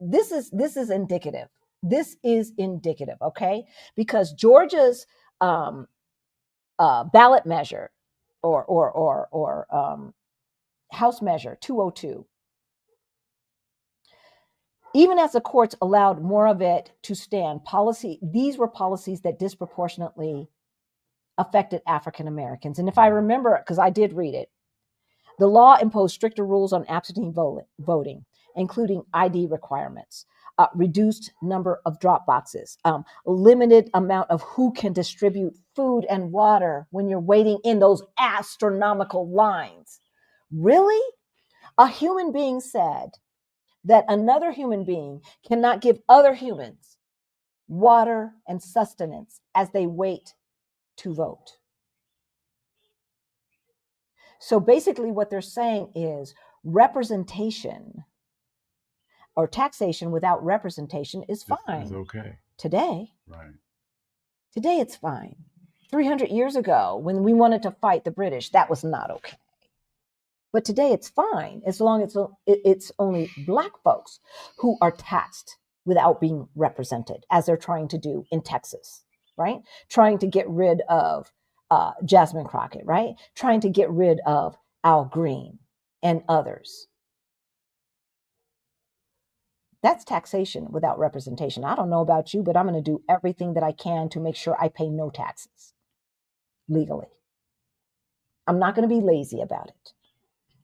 this is indicative. This is indicative, okay? Because Georgia's ballot measure or House Measure 202, even as the courts allowed more of it to stand, these were policies that disproportionately affected African Americans. And if I remember, because I did read it, the law imposed stricter rules on absentee voting, including ID requirements, reduced number of drop boxes, limited amount of who can distribute food and water when you're waiting in those astronomical lines. Really? A human being said that another human being cannot give other humans water and sustenance as they wait to vote. So basically what they're saying is representation or taxation without representation is fine. It's okay. Today. Right. Today it's fine. 300 years ago, when we wanted to fight the British, that was not okay. But today it's fine, as long as it's only Black folks who are taxed without being represented, as they're trying to do in Texas, right? Trying to get rid of Jasmine Crockett, right? Trying to get rid of Al Green and others. That's taxation without representation. I don't know about you, but I'm going to do everything that I can to make sure I pay no taxes legally. I'm not going to be lazy about it.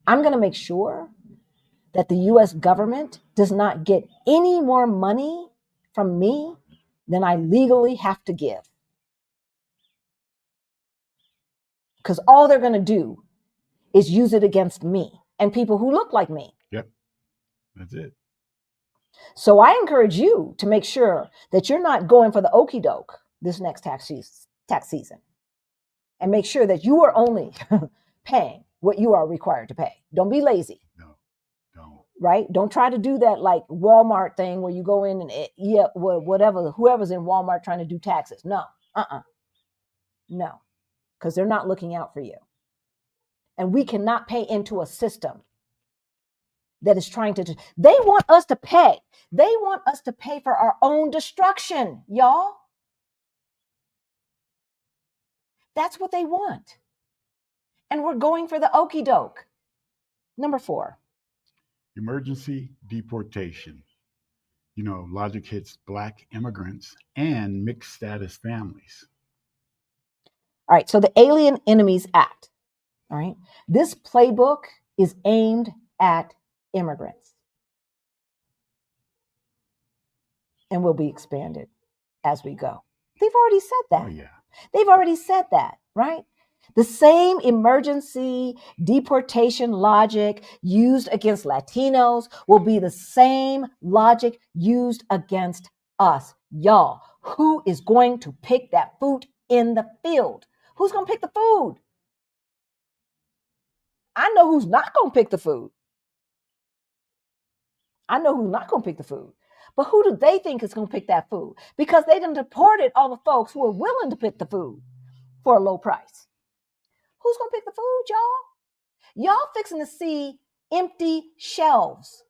I'm going to make sure that the U.S. government does not get any more money from me than I legally have to give. Because all they're going to do is use it against me and people who look like me. Yep. That's it. So I encourage you to make sure that you're not going for the okie doke this next tax season. And make sure that you are only paying what you are required to pay. Don't be lazy. No, don't. Right? Don't try to do that like Walmart thing where you go in and whoever's in Walmart trying to do taxes. No, No, because they're not looking out for you. And we cannot pay into a system that is trying to, they want us to pay. They want us to pay for our own destruction, y'all. That's what they want. And we're going for the okie doke. Number 4. Emergency deportation. Logic hits Black immigrants and mixed status families. All right, so the Alien Enemies Act. All right, this playbook is aimed at immigrants and will be expanded as we go. They've already said that. Oh, yeah. They've already said that, right? The same emergency deportation logic used against Latinos will be the same logic used against us. Y'all, who is going to pick that food in the field? Who's going to pick the food? I know who's not going to pick the food. I know who's not going to pick the food. But who do they think is going to pick that food? Because they done deported all the folks who are willing to pick the food for a low price. Who's going to pick the food, y'all? Y'all fixing to see empty shelves.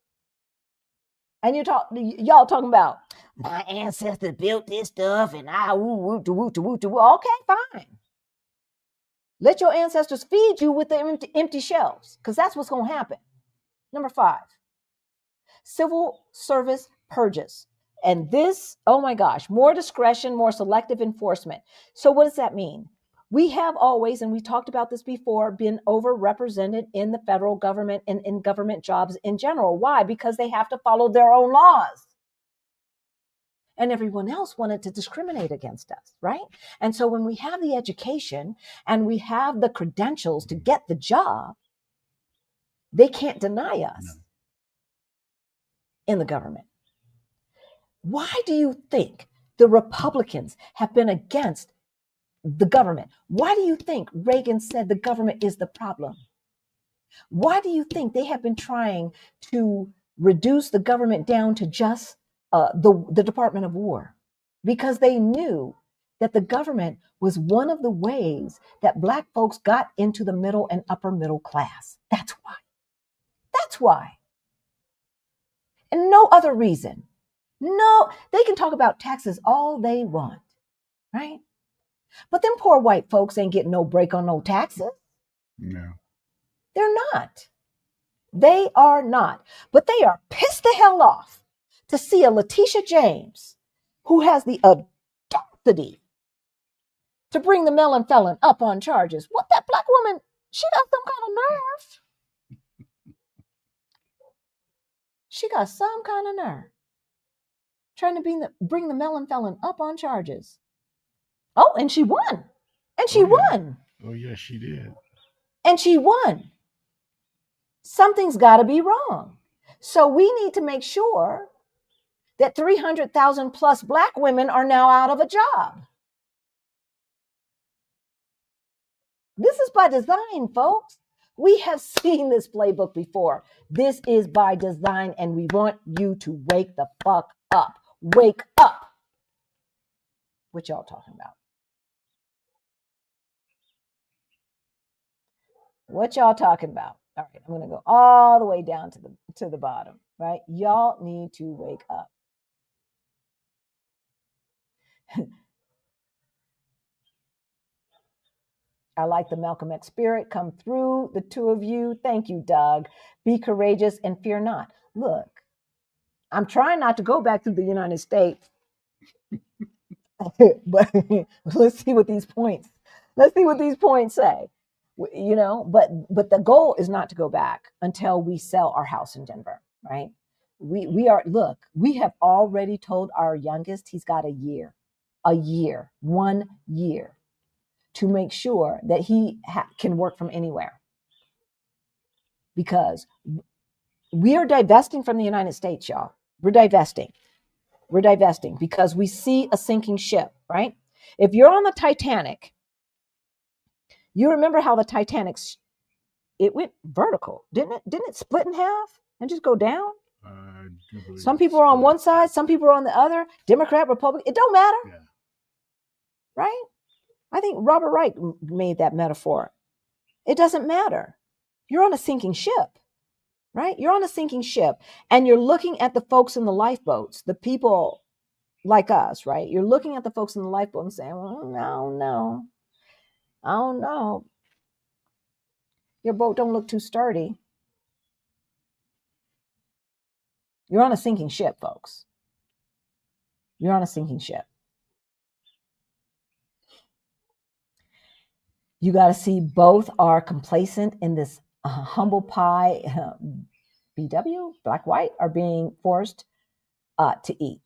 And y'all talking about, my ancestors built this stuff and I woo. Okay, fine. Let your ancestors feed you with the empty shelves, because that's what's going to happen. Number 5, civil service purges. And this, oh my gosh, more discretion, more selective enforcement. So what does that mean? We have always, and we talked about this before, been overrepresented in the federal government and in government jobs in general. Why? Because they have to follow their own laws. And everyone else wanted to discriminate against us, right? And so when we have the education and we have the credentials to get the job, they can't deny us in the government. Why do you think the Republicans have been against the government? Why do you think Reagan said the government is the problem? Why do you think they have been trying to reduce the government down to just the Department of War? Because they knew that the government was one of the ways that Black folks got into the middle and upper middle class. That's why. That's why. And no other reason. No, they can talk about taxes all they want, right? But them poor white folks ain't getting no break on no taxes. No. They're not. They are not. But they are pissed the hell off to see a Letitia James who has the audacity to bring the melon felon up on charges. What, that Black woman, she got some kind of nerve. She got some kind of nerve trying to bring the melon felon up on charges. Oh, and she won. And she won. Oh, yeah, she did. And she won. Something's got to be wrong. So we need to make sure that 300,000 plus Black women are now out of a job. This is by design, folks. We have seen this playbook before. This is by design, and we want you to wake the fuck up. Wake up. What y'all talking about? What y'all talking about? All right, I'm going to go all the way down to the bottom, right? Y'all need to wake up. I like the Malcolm X spirit. Come through, the two of you. Thank you, Doug. Be courageous and fear not. Look, I'm trying not to go back to the United States. But let's see what these points say. You know, but the goal is not to go back until we sell our house in Denver, right? We have already told our youngest he's got 1 year to make sure that he can work from anywhere, because we are divesting from the United States, y'all. We're divesting because we see a sinking ship, right? If you're on the Titanic, you remember how the Titanic, it went vertical, didn't it? Didn't it split in half and just go down? Some people are on one side, some people are on the other. Democrat, Republican, it don't matter, right? I think Robert Wright made that metaphor. It doesn't matter. You're on a sinking ship, right? You're on a sinking ship, and you're looking at the folks in the lifeboats, the people like us, right? You're looking at the folks in the lifeboat and saying, well, no, I don't know. Your boat don't look too sturdy. You're on a sinking ship, folks. You're on a sinking ship. You got to see both are complacent in this humble pie. BW, black, white, are being forced to eat.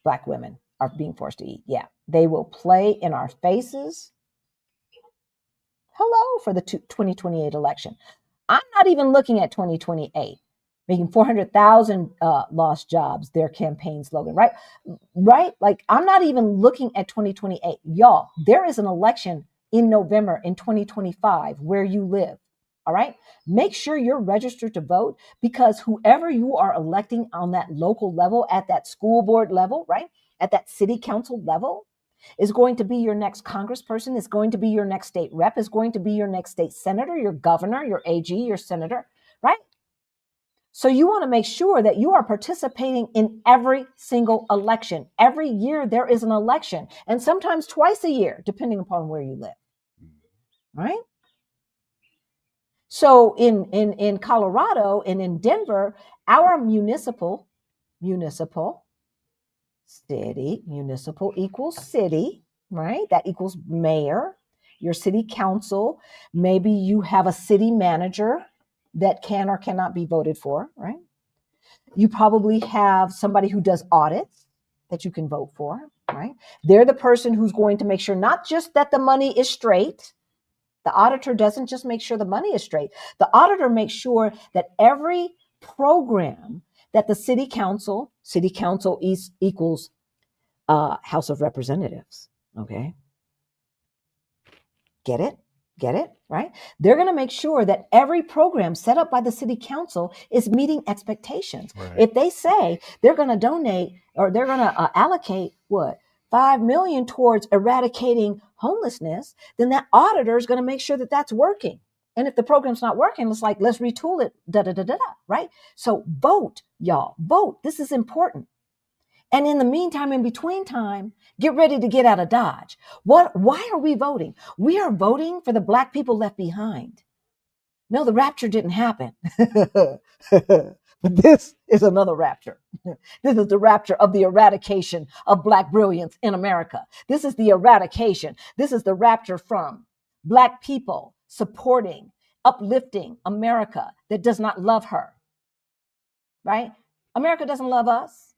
Black women are being forced to eat. Yeah, they will play in our faces. Hello for the 2028 election. I'm not even looking at 2028, making 400,000 lost jobs, their campaign slogan, right? Right? Like, I'm not even looking at 2028. Y'all, there is an election in November in 2025 where you live. All right. Make sure you're registered to vote, because whoever you are electing on that local level, at that school board level, right, at that city council level, is going to be your next congressperson, is going to be your next state rep, is going to be your next state senator, your governor, your AG, your senator, right? So you want to make sure that you are participating in every single election. Every year there is an election, and sometimes twice a year, depending upon where you live, right? So in Colorado and in Denver, our municipal city, municipal equals city, right? That equals mayor, your city council. Maybe you have a city manager that can or cannot be voted for, right? You probably have somebody who does audits that you can vote for, right? They're the person who's going to make sure not just that the money is straight. The auditor doesn't just make sure the money is straight. The auditor makes sure that every program that the city council equals House of Representatives, okay? Get it? Get it? Right? They're going to make sure that every program set up by the city council is meeting expectations. Right. If they say they're going to donate, or they're going to allocate what, $5 million towards eradicating homelessness, then that auditor is going to make sure that that's working. And if the program's not working, it's like, let's retool it, right? So vote, y'all, vote. This is important. And in the meantime, in between time, get ready to get out of Dodge. Why are we voting? We are voting for the Black people left behind. No, the rapture didn't happen. But this is another rapture. This is the rapture of the eradication of Black brilliance in America. This is the eradication. This is the rapture from Black people supporting, uplifting America that does not love her, right? America doesn't love us.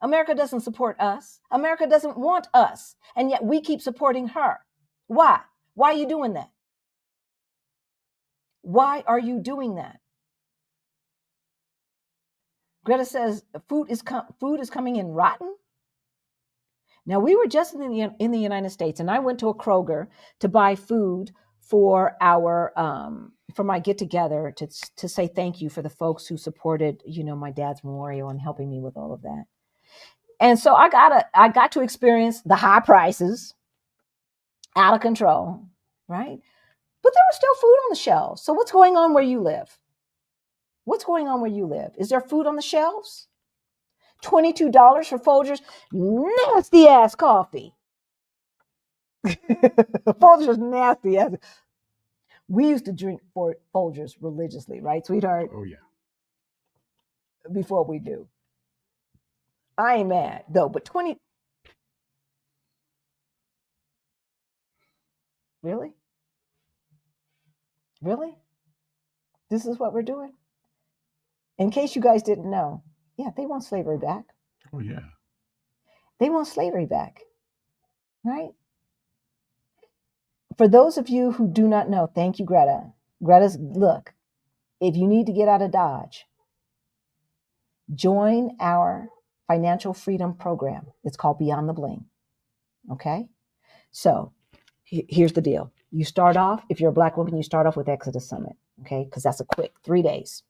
America doesn't support us. America doesn't want us. And yet we keep supporting her. Why? Why are you doing that? Why are you doing that? Greta says food is coming in rotten. Now, we were just in the United States, and I went to a Kroger to buy food for our for my get together to say thank you for the folks who supported, my dad's memorial and helping me with all of that. And so I got to experience the high prices, out of control, right? But there was still food on the shelves. So what's going on where you live? What's going on where you live? Is there food on the shelves? $22 for Folgers, nasty ass coffee. Folgers is nasty ass. We used to drink Folgers religiously, right, sweetheart? Oh, yeah. Before we do. I ain't mad, though, but 20... Really? Really? This is what we're doing? In case you guys didn't know, yeah, they want slavery back. Oh, yeah. They want slavery back, right? For those of you who do not know, thank you, Greta. Look, if you need to get out of Dodge, join our financial freedom program. It's called Beyond the Bling. Okay? So here's the deal. You start off, if you're a Black woman, you start off with Exodus Summit. Okay? Because that's a quick 3 days.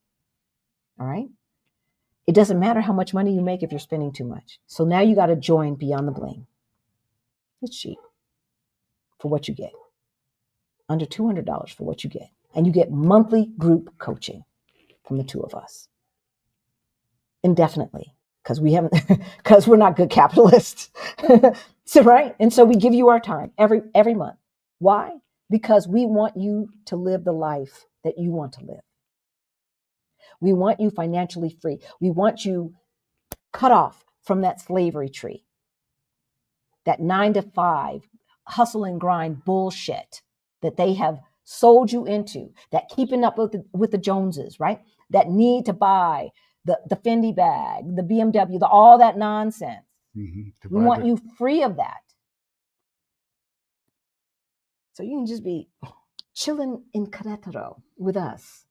All right? It doesn't matter how much money you make if you're spending too much. So now you got to join Beyond the Bling. It's cheap. for what you get. Under $200 for what you get. And you get monthly group coaching from the two of us. Indefinitely. Because we're not good capitalists. So, right? And so we give you our time every month. Why? Because we want you to live the life that you want to live. We want you financially free. We want you cut off from that slavery tree, that 9-to-5 hustle and grind bullshit that they have sold you into, that keeping up with the Joneses, right? That need to buy the Fendi bag, the BMW, all that nonsense. Mm-hmm. We want you free of that. So you can just be chilling in Querétaro with us,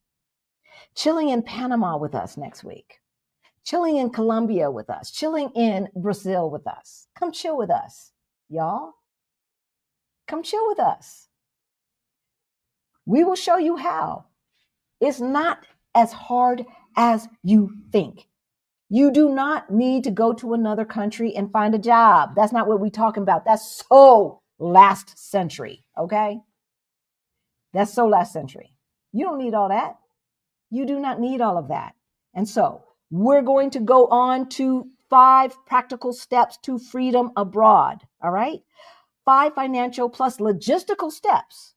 chilling in Panama with us next week, chilling in Colombia with us, chilling in Brazil with us. Come chill with us, y'all. Come chill with us. We will show you how. It's not as hard as you think. You do not need to go to another country and find a job. That's not what we're talking about. That's so last century, okay? That's so last century. You don't need all that. You do not need all of that. And so we're going to go on to 5 practical steps to freedom abroad, all right? 5 financial plus logistical steps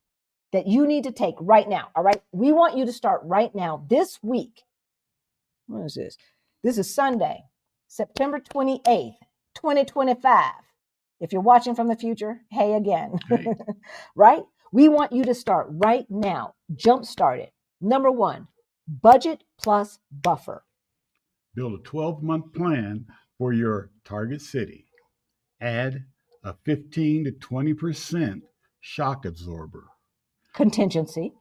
that you need to take right now, all right? We want you to start right now this week. What is this? This is Sunday, September 28th, 2025. If you're watching from the future, hey again, hey. Right? We want you to start right now. Jumpstart it. Number 1, budget plus buffer. Build a 12-month plan for your target city. Add a 15 to 20% shock absorber. Contingency.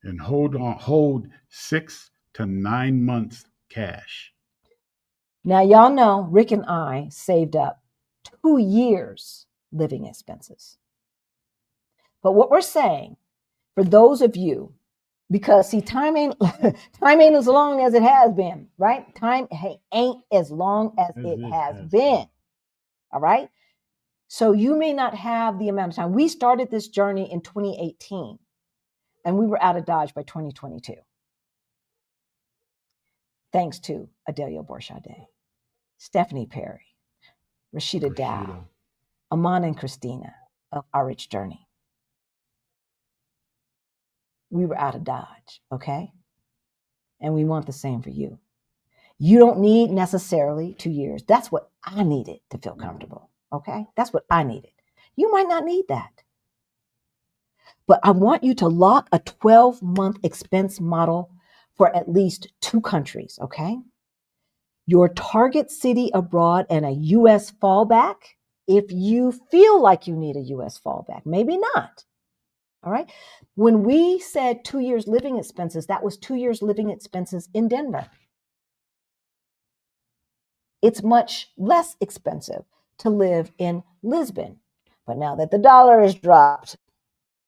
And hold 6 to 9 months cash. Now, y'all know Rick and I saved up 2 years living expenses. But what we're saying for those of you, because see, time ain't as long as it has been, right? Time ain't as long as it has been. All right. So you may not have the amount of time. We started this journey in 2018 and we were out of Dodge by 2022. Thanks to Adelia Borchade, Stephanie Perry, Rashida Dow, Aman and Christina of Our Rich Journey. We were out of Dodge, okay? And we want the same for you. You don't need necessarily 2 years. That's what I needed to feel comfortable, okay? That's what I needed. You might not need that. But I want you to lock a 12-month expense model for at least 2 countries, okay? Your target city abroad and a U.S. fallback if you feel like you need a U.S. fallback. Maybe not. All right. When we said 2 years living expenses, that was 2 years living expenses in Denver. It's much less expensive to live in Lisbon. But now that the dollar has dropped,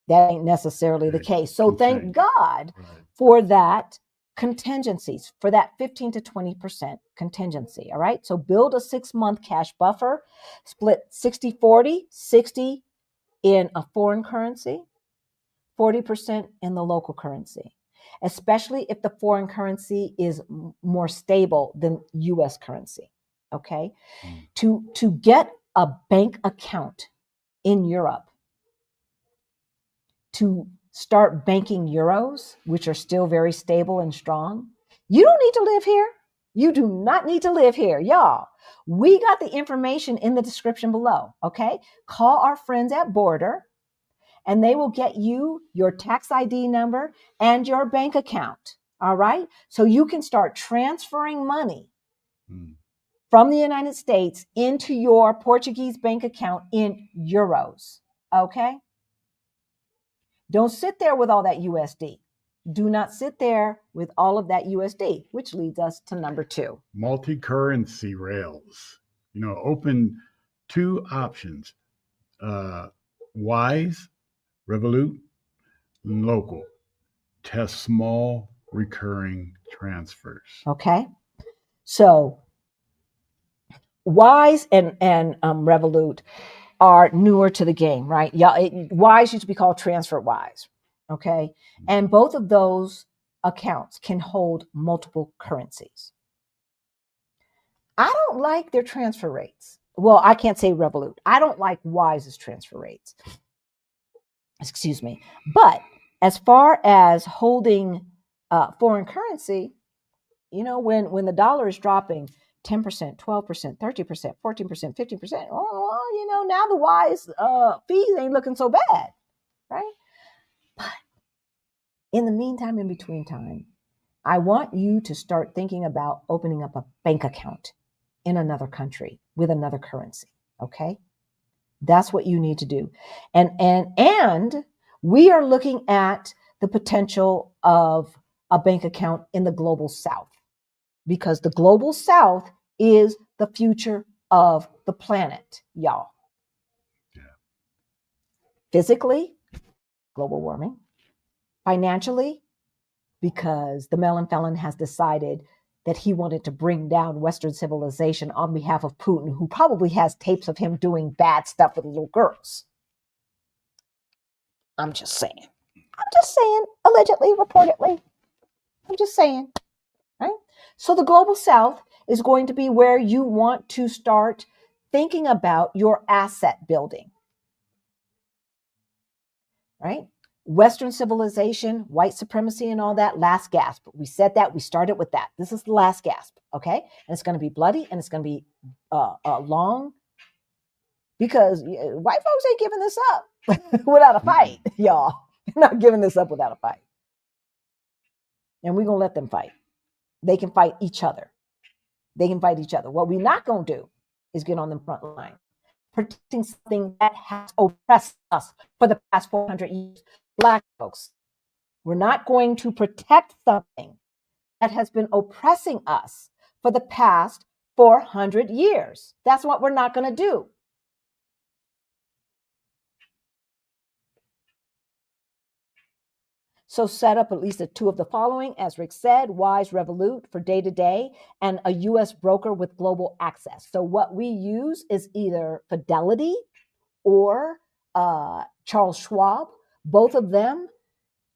that ain't necessarily the case. So thank God for that contingencies, for that 15 to 20% contingency. All right. So build a 6-month cash buffer, split 60-40, 60 in a foreign currency, 40% in the local currency, especially if the foreign currency is more stable than US currency. Okay. To get a bank account in Europe, to start banking euros, which are still very stable and strong, you don't need to live here. You do not need to live here, y'all. We got the information in the description below, okay? Call our friends at Border, and they will get you your tax ID number and your bank account, all right? So you can start transferring money from the United States into your Portuguese bank account in euros, okay? Don't sit there with all that USD. Do not sit there with all of that USD, which leads us to number 2. Multi-currency rails. Open 2 options. Wise, Revolut, local. Test small recurring transfers. Okay. So Wise and Revolut are newer to the game, right? Wise used to be called TransferWise, okay? And both of those accounts can hold multiple currencies. I don't like their transfer rates. Well, I can't say Revolut. I don't like Wise's transfer rates. Excuse me. But as far as holding foreign currency, when the dollar is dropping 10%, 12%, 30%, 14%, 15%, now the Wise fees ain't looking so bad, right? But in the meantime, in between time, I want you to start thinking about opening up a bank account in another country with another currency, okay? That's what you need to do. And we are looking at the potential of a bank account in the global south, because the global south is the future of the planet, y'all. Yeah. Physically, global warming. Financially, because the melon felon has decided that he wanted to bring down Western civilization on behalf of Putin, who probably has tapes of him doing bad stuff with little girls. I'm just saying, allegedly, reportedly. I'm just saying, right? So the global south is going to be where you want to start thinking about your asset building, right? Western civilization, white supremacy, and all that, last gasp. We said that. We started with that. This is the last gasp, okay? And it's going to be bloody, and it's going to be long, because white folks ain't giving this up without a fight, y'all. They're not giving this up without a fight. And we're going to let them fight. They can fight each other. They can fight each other. What we're not going to do is get on the front line, protecting something that has oppressed us for the past 400 years. Black folks, we're not going to protect something that has been oppressing us for the past 400 years. That's what we're not going to do. So set up at least two of the following, as Rick said: Wise, Revolut for day-to-day, and a U.S. broker with global access. So what we use is either Fidelity or Charles Schwab. Both of them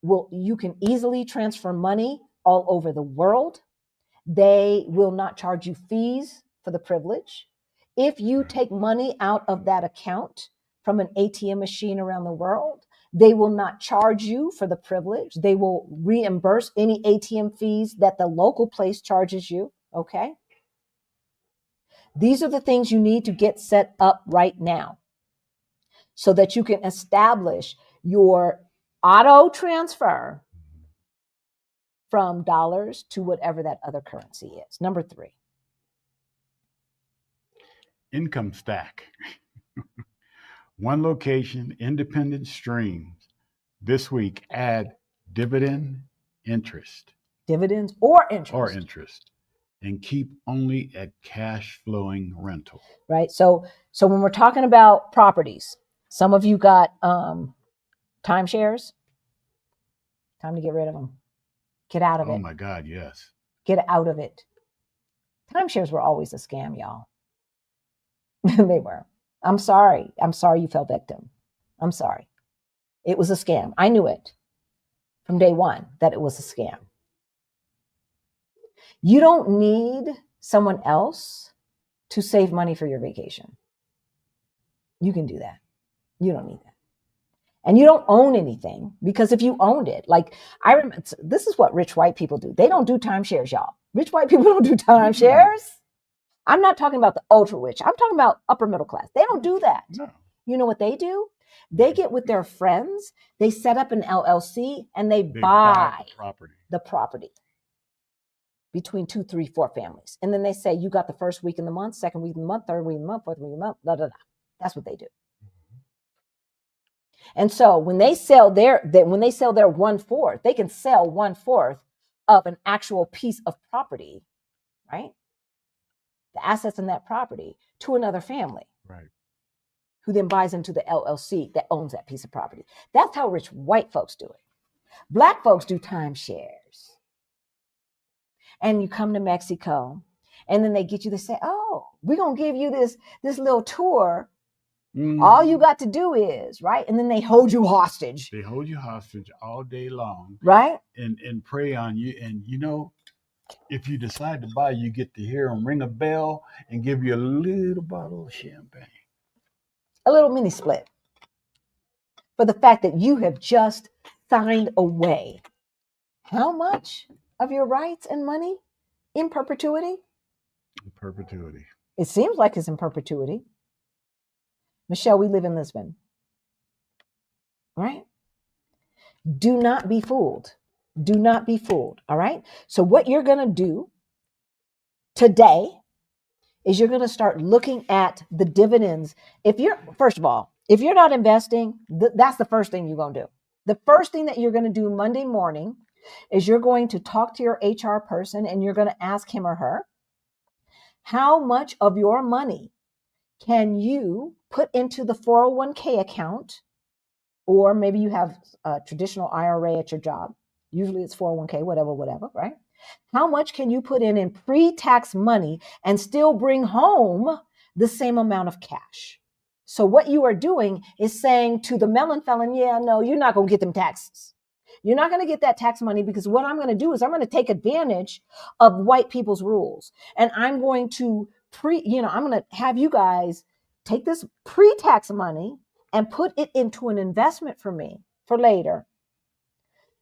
you can easily transfer money all over the world. They will not charge you fees for the privilege. If you take money out of that account from an ATM machine around the world, they will not charge you for the privilege. They will reimburse any ATM fees that the local place charges you, okay? These are the things you need to get set up right now so that you can establish your auto transfer from dollars to whatever that other currency is. Number 3. Income stack. One location, independent streams. This week, add dividend interest. Dividends or interest. Or interest. And keep only at cash flowing rental. Right. So when we're talking about properties, some of you got timeshares. Time to get rid of them. Get out of it. Oh my God, yes. Get out of it. Timeshares were always a scam, y'all. They were. I'm sorry. I'm sorry you fell victim. I'm sorry. It was a scam. I knew it from day one that it was a scam. You don't need someone else to save money for your vacation. You can do that. You don't need that. And you don't own anything, because if you owned it, like I remember, this is what rich white people do. They don't do timeshares, y'all. Rich white people don't do timeshares. I'm not talking about the ultra rich. I'm talking about upper middle class. They don't do that. No. You know what they do? They get with their friends, they set up an LLC, and they buy the property between 2, 3, 4 families. And then they say, you got the first week in the month, second week in the month, third week in the month, fourth week in the month, blah, blah, blah. That's what they do. And so when they sell their 1/4, they can sell 1/4 of an actual piece of property, right? The assets in that property to another family, right? Who then buys into the LLC that owns that piece of property. That's how rich white folks do it. Black folks do timeshares. And you come to Mexico, and then they get you to say, oh, we're going to give you this little tour All you got to do is, right? And then they hold you hostage. They hold you hostage all day long, right? And prey on you. And if you decide to buy, you get to hear them ring a bell and give you a little bottle of champagne. A little mini split for the fact that you have just signed away how much of your rights and money in perpetuity? Perpetuity. It seems like it's in perpetuity. Michelle, we live in Lisbon, right? Do not be fooled. Do not be fooled. All right. So, what you're going to do today is you're going to start looking at the dividends. First of all, if you're not investing, that's the first thing you're going to do. The first thing that you're going to do Monday morning is you're going to talk to your HR person and you're going to ask him or her, how much of your money can you put into the 401k account? Or maybe you have a traditional IRA at your job. Usually it's 401k, whatever, right? How much can you put in pre-tax money and still bring home the same amount of cash? So what you are doing is saying to the melon felon, yeah, no, you're not going to get them taxes. You're not going to get that tax money because what I'm going to do is I'm going to take advantage of white people's rules. And I'm going to I'm going to have you guys take this pre-tax money and put it into an investment for me for later.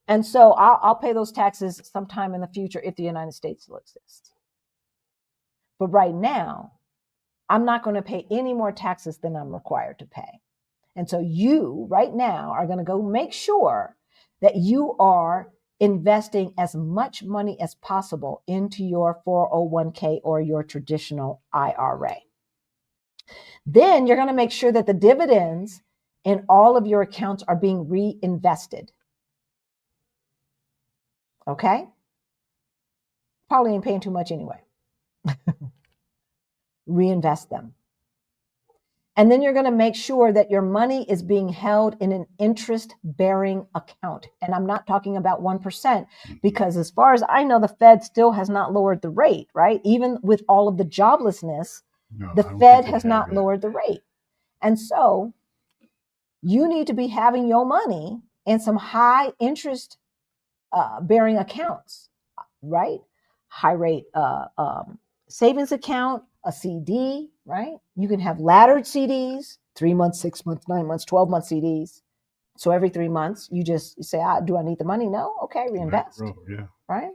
And so I'll pay those taxes sometime in the future if the United States still exists. But right now, I'm not going to pay any more taxes than I'm required to pay. And so you right now are going to go make sure that you are investing as much money as possible into your 401k or your traditional IRA. Then you're going to make sure that the dividends in all of your accounts are being reinvested. Okay? Probably ain't paying too much anyway. Reinvest them. And then you're going to make sure that your money is being held in an interest-bearing account. And I'm not talking about 1%, because as far as I know, the Fed still has not lowered the rate, right? Even with all of the joblessness, the Fed has not lowered the rate. And so you need to be having your money in some high interest bearing accounts, right? High rate savings account, a CD, right? You can have laddered CDs, 3 months, 6 months, 9 months, 12-month CDs. So every 3 months, you just say, do I need the money? No. Okay, reinvest. Right?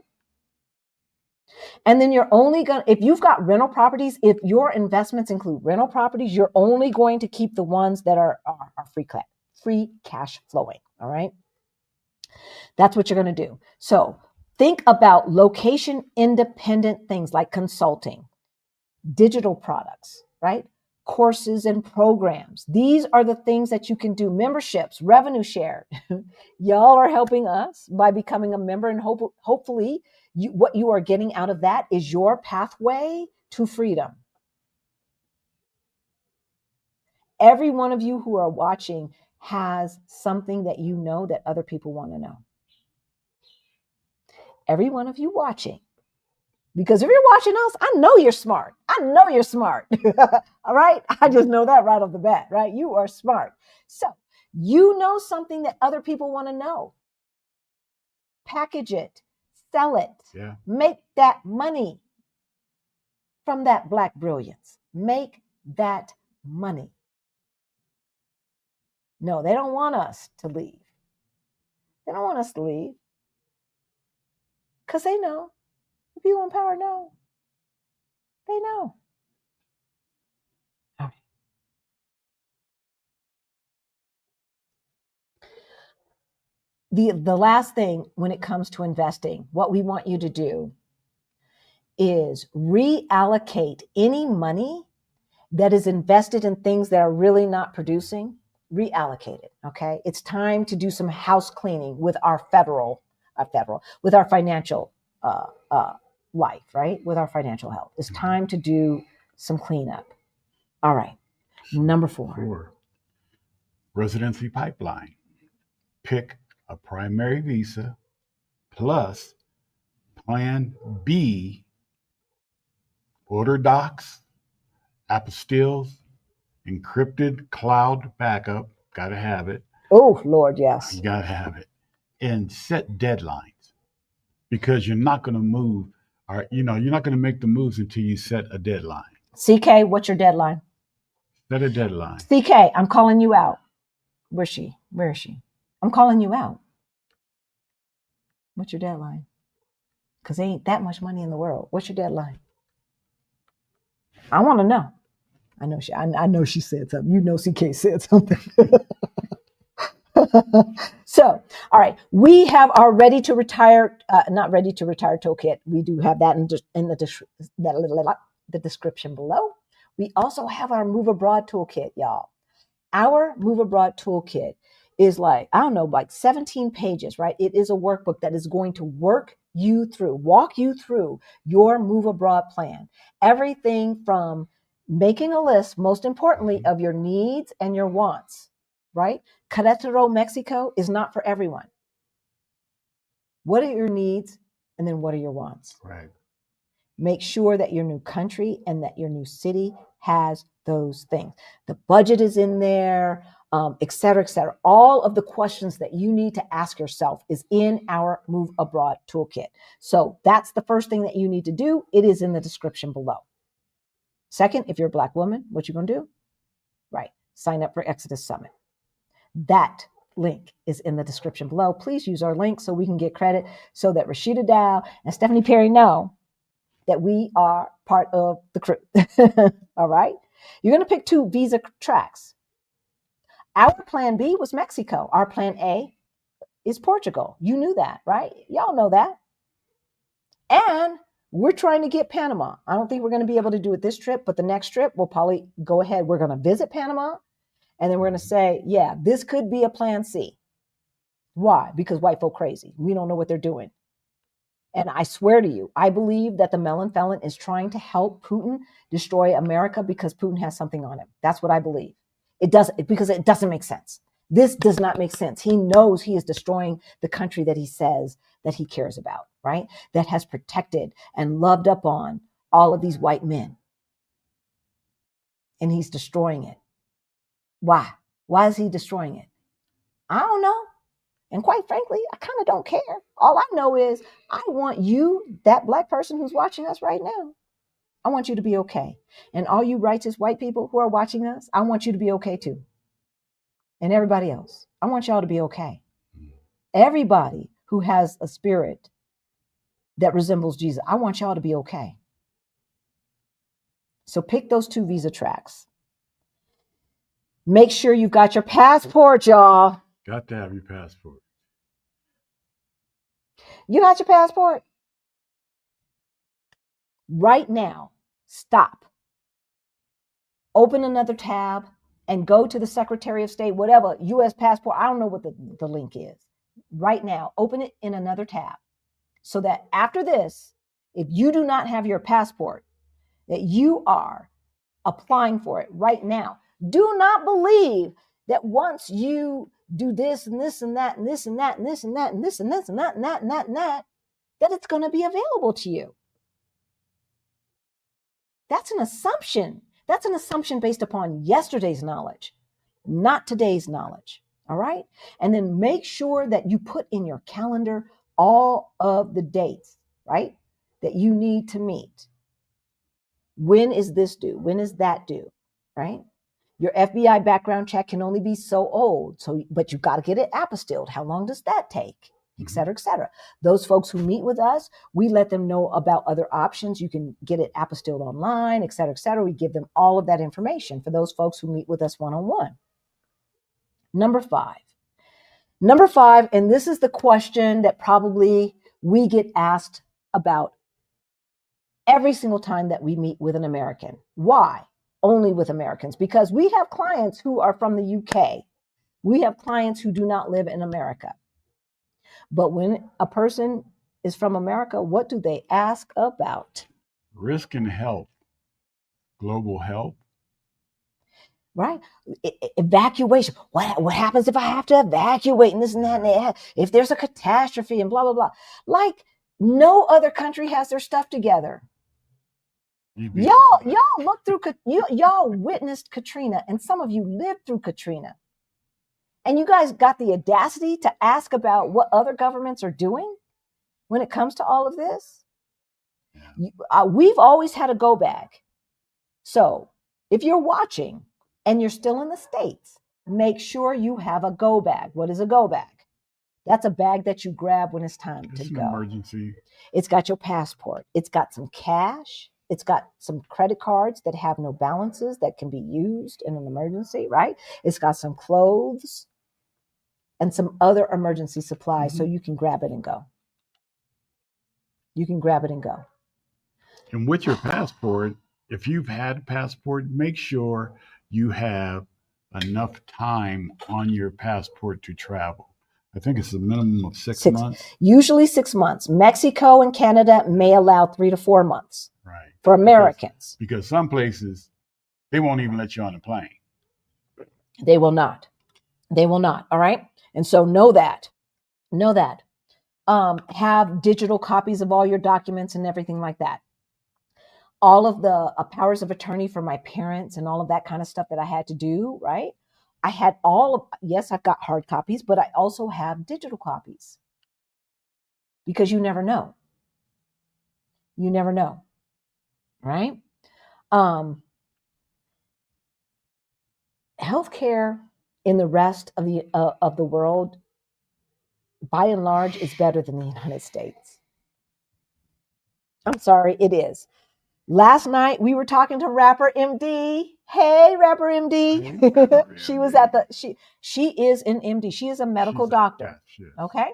And then you're only going to, if you've got rental properties, if your investments include rental properties, you're only going to keep the ones that are free cash flowing. All right. That's what you're going to do. So think about location independent things like consulting, digital products, right? Courses and programs. These are the things that you can do. Memberships, revenue share. Y'all are helping us by becoming a member, and hopefully what you are getting out of that is your pathway to freedom. Every one of you who are watching has something that you know that other people want to know. Every one of you watching. Because if you're watching us, I know you're smart. I know you're smart. All right? I just know that right off the bat, right? You are smart. So you know something that other people want to know. Package it, sell it, make that money from that Black brilliance. Make that money. No, they don't want us to leave. They don't want us to leave because they know. The people in power know. They know. All right. The last thing when it comes to investing, what we want you to do is reallocate any money that is invested in things that are really not producing, reallocate it, okay? It's time to do some house cleaning with our with our financial life, right? With our financial health. It's time to do some cleanup. All right, number 4. Residency pipeline. Pick a primary visa plus plan B, order docs, apostilles, encrypted cloud backup, got to have it. Oh, Lord, yes. You got to have it. And set deadlines because you're not going to move or you're not going to make the moves until you set a deadline. CK, what's your deadline? Set a deadline. CK, I'm calling you out. Where's she? Where is she? I'm calling you out. What's your deadline? Because there ain't that much money in the world. What's your deadline? I want to know. I know she said something. You know CK said something. So, all right, we have our ready to retire, not ready to retire toolkit. We do have that in the description below. We also have our Move Abroad Toolkit, y'all. Our Move Abroad Toolkit is like 17 pages, right? It is a workbook that is going to walk you through your Move Abroad plan. Everything from making a list, most importantly, of your needs and your wants, right? Querétaro, Mexico is not for everyone. What are your needs? And then what are your wants? Right. Make sure that your new country and that your new city has those things. The budget is in there, et cetera, et cetera. All of the questions that you need to ask yourself is in our Move Abroad Toolkit. So that's the first thing that you need to do. It is in the description below. Second, if you're a Black woman, what you going to do? Right. Sign up for Exodus Summit. That link is in the description below. Please use our link so we can get credit so that Rashida Dow and Stephanie Perry know that we are part of the crew. All right. You're going to pick 2 visa tracks. Our plan B was Mexico. Our plan A is Portugal. You knew that, right? Y'all know that. And we're trying to get Panama. I don't think we're going to be able to do it this trip, but the next trip we'll probably go ahead. We're going to visit Panama. And then we're going to say, yeah, this could be a plan C. Why? Because white folk crazy. We don't know what they're doing. And I swear to you, I believe that the melon felon is trying to help Putin destroy America because Putin has something on him. That's what I believe. Because it doesn't make sense. This does not make sense. He knows he is destroying the country that he says that he cares about, right? That has protected and loved up on all of these white men. And he's destroying it. Why? Why is he destroying it? I don't know. And quite frankly, I kind of don't care. All I know is I want you, that Black person who's watching us right now, I want you to be okay. And all you righteous white people who are watching us, I want you to be okay too. And everybody else, I want y'all to be okay. Everybody who has a spirit that resembles Jesus, I want y'all to be okay. So pick those 2 visa tracks. Make sure you've got your passport, y'all. Got to have your passport. You got your passport? Right now, stop. Open another tab and go to the Secretary of State, whatever, U.S. passport. I don't know what the link is. Right now, open it in another tab so that after this, if you do not have your passport, that you are applying for it right now. Do not believe that once you do this and this and that and this and that and this and that and this and this and that and that and that and that, that it's going to be available to you. That's an assumption. That's an assumption based upon yesterday's knowledge, not today's knowledge. All right. And then make sure that you put in your calendar all of the dates, right, that you need to meet. When is this due? When is that due? Right? Your FBI background check can only be so old. But you got to get it apostilled. How long does that take? Et cetera, et cetera. Those folks who meet with us, we let them know about other options. You can get it apostilled online, et cetera, et cetera. We give them all of that information for those folks who meet with us one-on-one. Number five, and this is the question that probably we get asked about every single time that we meet with an American. Why? Only with Americans, because we have clients who are from the UK. We have clients who do not live in America. But when a person is from America, what do they ask about? Risk and health, global health. Right? Evacuation. What happens if I have to evacuate and this and that? And that? If there's a catastrophe and blah, blah, blah. Like no other country has their stuff together. You'd be Y'all surprised. look through, y'all witnessed Katrina, and some of you lived through Katrina. And you guys got the audacity to ask about what other governments are doing when it comes to all of this. Yeah. We've always had a go bag. So if you're watching and you're still in the States, make sure you have a go bag. What is a go bag? That's a bag that you grab when it's time It's to an go. emergency. It's got your passport. It's got some cash. It's got some credit cards that have no balances that can be used in an emergency, right? It's got some clothes and some other emergency supplies, so you can grab it and go. You can grab it and go. And with your passport, if you've had a passport, make sure you have enough time on your passport to travel. I think it's a minimum of 6 months. Usually 6 months. Mexico and Canada may allow 3 to 4 months. Right. For Americans. Because some places, they won't even let you on the plane. They will not. They will not. All right. And so know that. Know that. Have digital copies of all your documents and everything like that. All of the powers of attorney for my parents and all of that kind of stuff that I had to do, right? I had yes, I've got hard copies, but I also have digital copies because you never know. You never know, right? Healthcare in the rest of the world, by and large, is better than the United States. I'm sorry, it is. Last night we were talking to Rapper MD. Hey, Rapper MD. Hey, Rapper She MD. was at the she is an MD. She is a medical doctor. She is. Okay.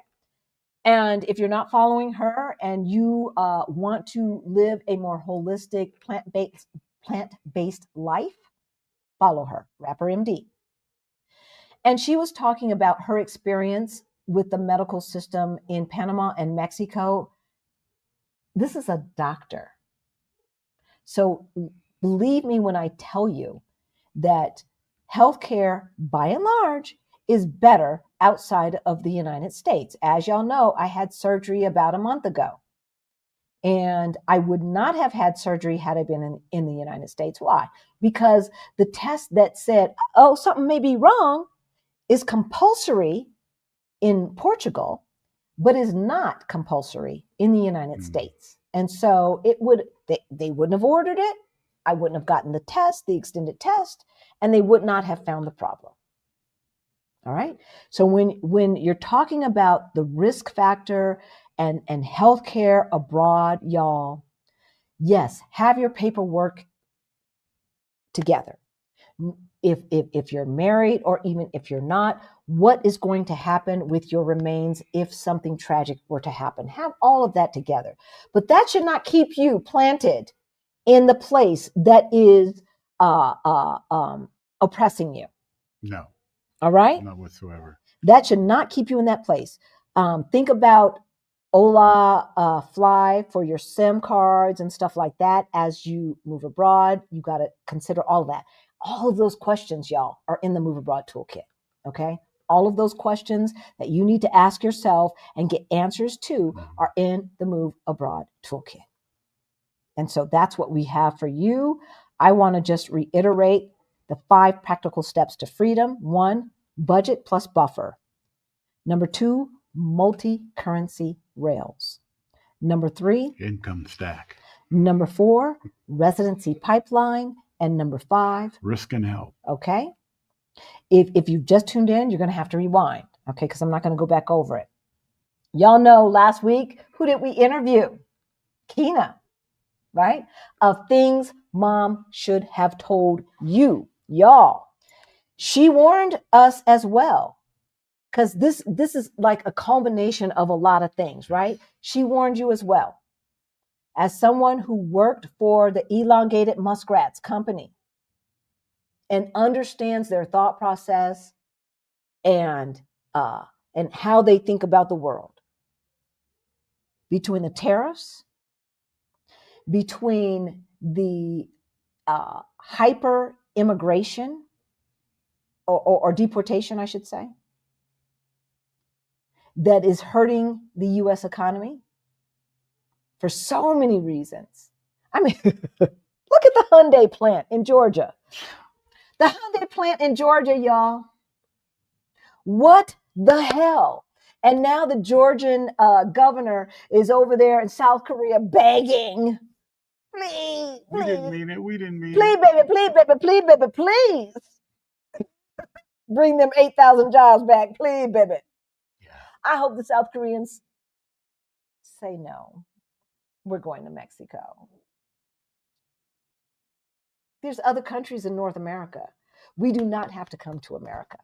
And if you're not following her and you want to live a more holistic plant-based life, follow her, Rapper MD. And she was talking about her experience with the medical system in Panama and Mexico. This is a doctor. So believe me when I tell you that healthcare, by and large, is better outside of the United States. As y'all know, I had surgery about a month ago. And I would not have had surgery had I been in the United States. Why? Because the test that said, oh, something may be wrong is compulsory in Portugal, but is not compulsory in the United States. And so they wouldn't have ordered it. I wouldn't have gotten the test, the extended test, and they would not have found the problem. All right. So when you're talking about the risk factor and healthcare abroad, y'all, yes, have your paperwork together. If you're married or even if you're not, what is going to happen with your remains if something tragic were to happen? Have all of that together. But that should not keep you planted in the place that is oppressing you. No. All right? Not whatsoever. That should not keep you in that place. Think about Ola Fly for your SIM cards and stuff like that as you move abroad. You got to consider all of that. All of those questions, y'all, are in the Move Abroad Toolkit, okay? All of those questions that you need to ask yourself and get answers to are in the Move Abroad Toolkit. And so that's what we have for you. I want to just reiterate the 5 practical steps to freedom. 1, budget plus buffer. Number 2, multi-currency rails. Number 3, income stack. Number 4, residency pipeline. And number 5, risk and help. Okay. If you've just tuned in, you're going to have to rewind. Okay. Because I'm not going to go back over it. Y'all know last week, who did we interview? Kina, right? Of things mom should have told you, y'all. She warned us as well. Because this is like a culmination of a lot of things, right? She warned you as well. As someone who worked for the elongated muskrats company and understands their thought process and how they think about the world. Between the tariffs, between the hyper immigration or deportation, I should say, that is hurting the U.S. economy for so many reasons. I mean, Look at the Hyundai plant in Georgia. The Hyundai plant in Georgia, y'all. What the hell? And now the Georgian governor is over there in South Korea begging, please, We didn't please, mean it. We didn't mean please, it. baby, please, baby, please, baby, please. Bring them 8,000 jobs back, please, baby. Yeah. I hope the South Koreans say no. We're going to Mexico. There's other countries in North America. We do not have to come to America.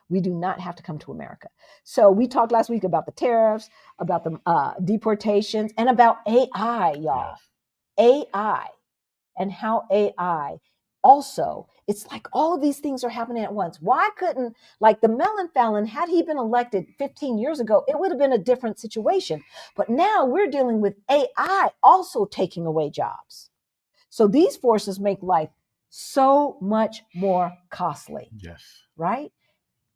We do not have to come to America. So we talked last week about the tariffs, about the deportations, and about AI, y'all. Yes. AI and how AI also, it's like all of these things are happening at once. Why couldn't, like the Mellon Fallon, had he been elected 15 years ago, it would have been a different situation. But now we're dealing with AI also taking away jobs. So these forces make life so much more costly. Yes. Right?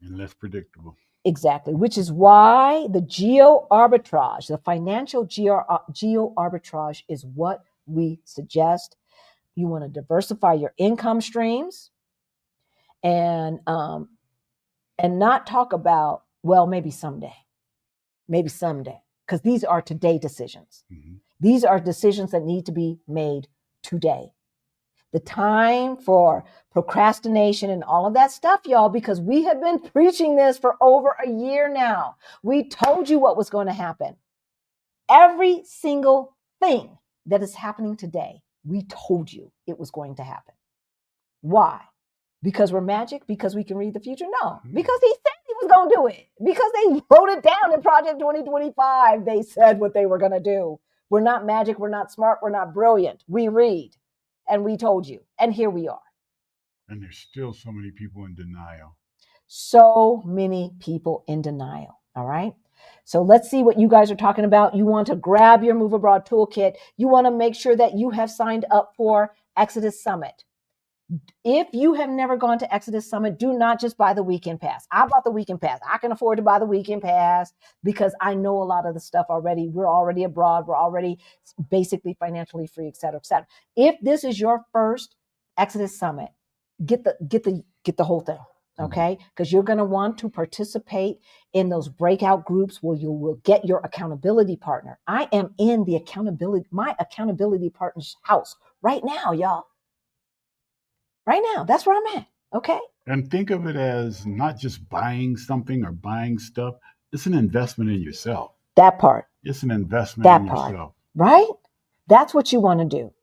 And less predictable. Exactly, which is why the geo arbitrage, the financial geo arbitrage is what we suggest. You want to diversify your income streams and not talk about, well, maybe someday, because these are today decisions. Mm-hmm. These are decisions that need to be made today. The time for procrastination and all of that stuff, y'all, because we have been preaching this for over a year now. We told you what was going to happen. Every single thing that is happening today, we told you it was going to happen. Why? Because we're magic? Because we can read the future? No, because he said he was going to do it. Because they wrote it down in Project 2025. They said what they were going to do. We're not magic. We're not smart. We're not brilliant. We read. And we told you. And here we are. And there's still so many people in denial. So many people in denial. All right. So let's see what you guys are talking about. You want to grab your Move Abroad Toolkit. You want to make sure that you have signed up for Exodus Summit. If you have never gone to Exodus Summit, do not just buy the weekend pass. I bought the weekend pass. I can afford to buy the weekend pass because I know a lot of the stuff already. We're already abroad. We're already basically financially free, et cetera, et cetera. If this is your first Exodus Summit, get the whole thing. Okay, because you're going to want to participate in those breakout groups where you will get your accountability partner. I am in my accountability partner's house right now, y'all. Right now, that's where I'm at. Okay. And think of it as not just buying something or buying stuff. It's an investment in yourself. That part. It's an investment in yourself. Right? That's what you want to do.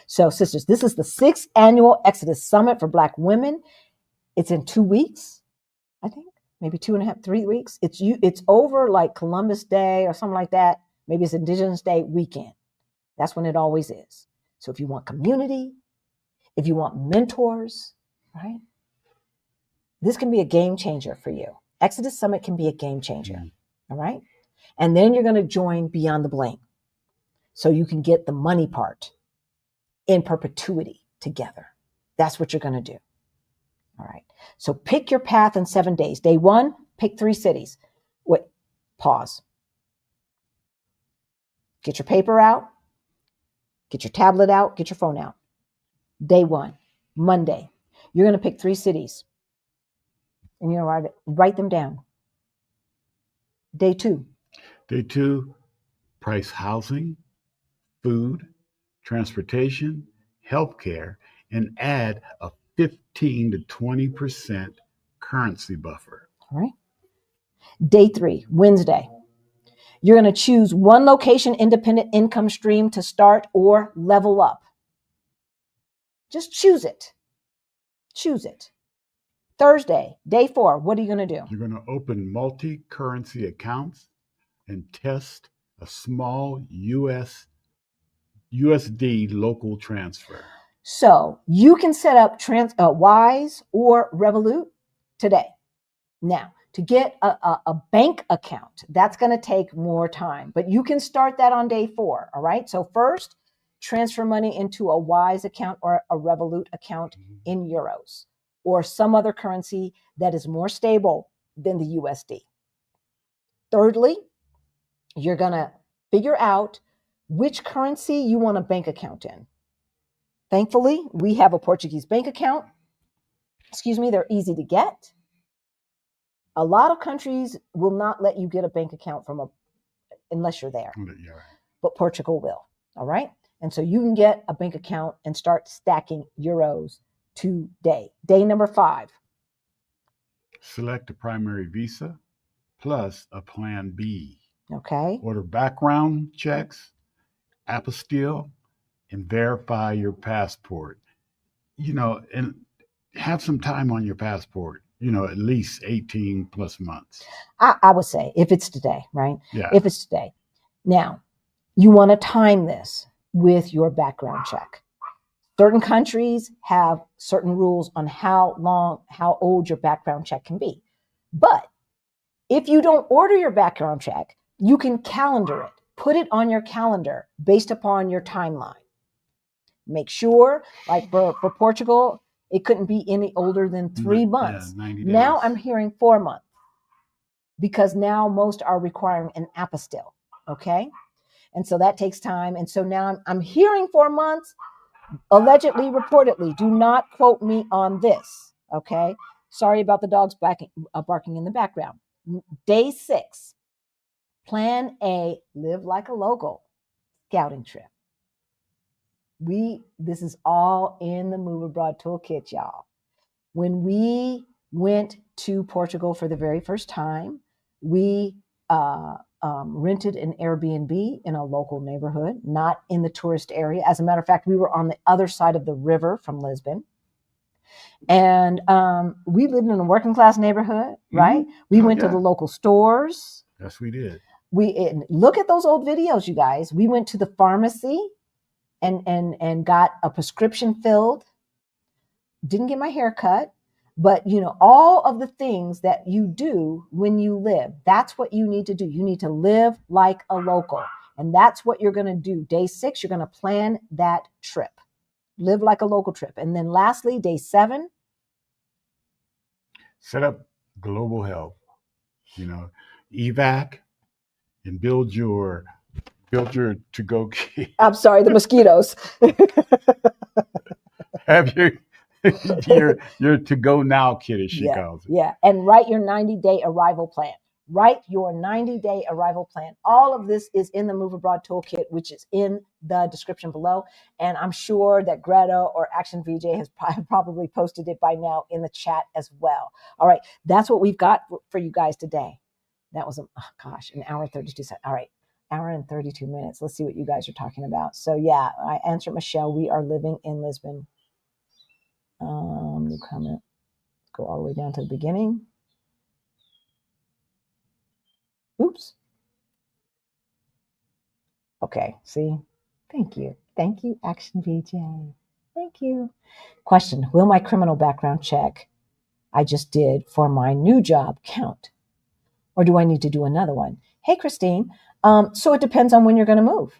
So, sisters, this is the 6th annual Exodus Summit for Black women. It's in 2 weeks, I think, maybe 2.5, 3 weeks. It's over like Columbus Day or something like that. Maybe it's Indigenous Day weekend. That's when it always is. So if you want community, if you want mentors, right? This can be a game changer for you. Exodus Summit can be a game changer. All right. And then you're going to join Beyond the Bling. So you can get the money part in perpetuity together. That's what you're going to do. All right. So pick your path in 7 days. Day 1, pick 3 cities. Wait, pause. Get your paper out. Get your tablet out. Get your phone out. Day 1, Monday. You're going to pick 3 cities. And you're going to write them down. Day 2. Day 2, price housing, food, transportation, healthcare, and add a 15 to 20% currency buffer. All right. Day 3, Wednesday. You're going to choose one location independent income stream to start or level up. Just choose it. Choose it. Thursday, day 4, what are you going to do? You're going to open multi-currency accounts and test a small USD local transfer. So you can set up Wise or Revolut today. Now, to get a bank account, that's going to take more time, but you can start that on day 4. All right. So first, transfer money into a Wise account or a Revolut account in euros or some other currency that is more stable than the USD. Thirdly, you're going to figure out which currency you want a bank account in. Thankfully, we have a Portuguese bank account. Excuse me, they're easy to get. A lot of countries will not let you get a bank account unless you're there. Yeah. But Portugal will. All right. And so you can get a bank account and start stacking euros today. Day number 5. Select a primary visa plus a plan B. Okay. Order background checks, apostille, and verify your passport. And have some time on your passport, at least 18 plus months. I would say if it's today, right? Yeah. If it's today. Now, you want to time this with your background check. Certain countries have certain rules on how old your background check can be. But if you don't order your background check, you can calendar it. Put it on your calendar based upon your timeline. Make sure, like for Portugal, it couldn't be any older than 3 months. 90 days. Now I'm hearing 4 months because now most are requiring an apostille. Okay. And so that takes time. And so now I'm hearing 4 months, allegedly, reportedly. Do not quote me on this. Okay. Sorry about the dogs barking in the background. Day 6, plan a live like a local scouting trip. This is all in the Move Abroad Toolkit, y'all. When we went to Portugal for the very first time, we rented an Airbnb in a local neighborhood, not in the tourist area. As a matter of fact, we were on the other side of the river from Lisbon. And we lived in a working class neighborhood, right? We went to the local stores. Yes, we did. Look at those old videos, you guys. We went to the pharmacy and got a prescription filled. Didn't get my hair cut, but all of the things that you do when you live, that's what you need to do. You need to live like a local. And that's what you're going to do. Day 6, you're going to plan that trip. Live like a local trip. And then lastly, day 7. Set up global health, evac, and build your to-go kit. I'm sorry, the mosquitoes. Have your to-go now kit, as she calls it. Yeah, and write your 90-day arrival plan. Write your 90-day arrival plan. All of this is in the Move Abroad Toolkit, which is in the description below. And I'm sure that Greta or Action VJ has probably posted it by now in the chat as well. All right, that's what we've got for you guys today. That was, an hour and 32 seconds. All right, hour and 32 minutes. Let's see what you guys are talking about. So yeah, I answered Michelle. We are living in Lisbon. New comment. Go all the way down to the beginning. Oops. Okay, see? Thank you. Thank you, Action VJ. Thank you. Question, will my criminal background check I just did for my new job count? Or do I need to do another one? Hey, Christine. So it depends on when you're going to move.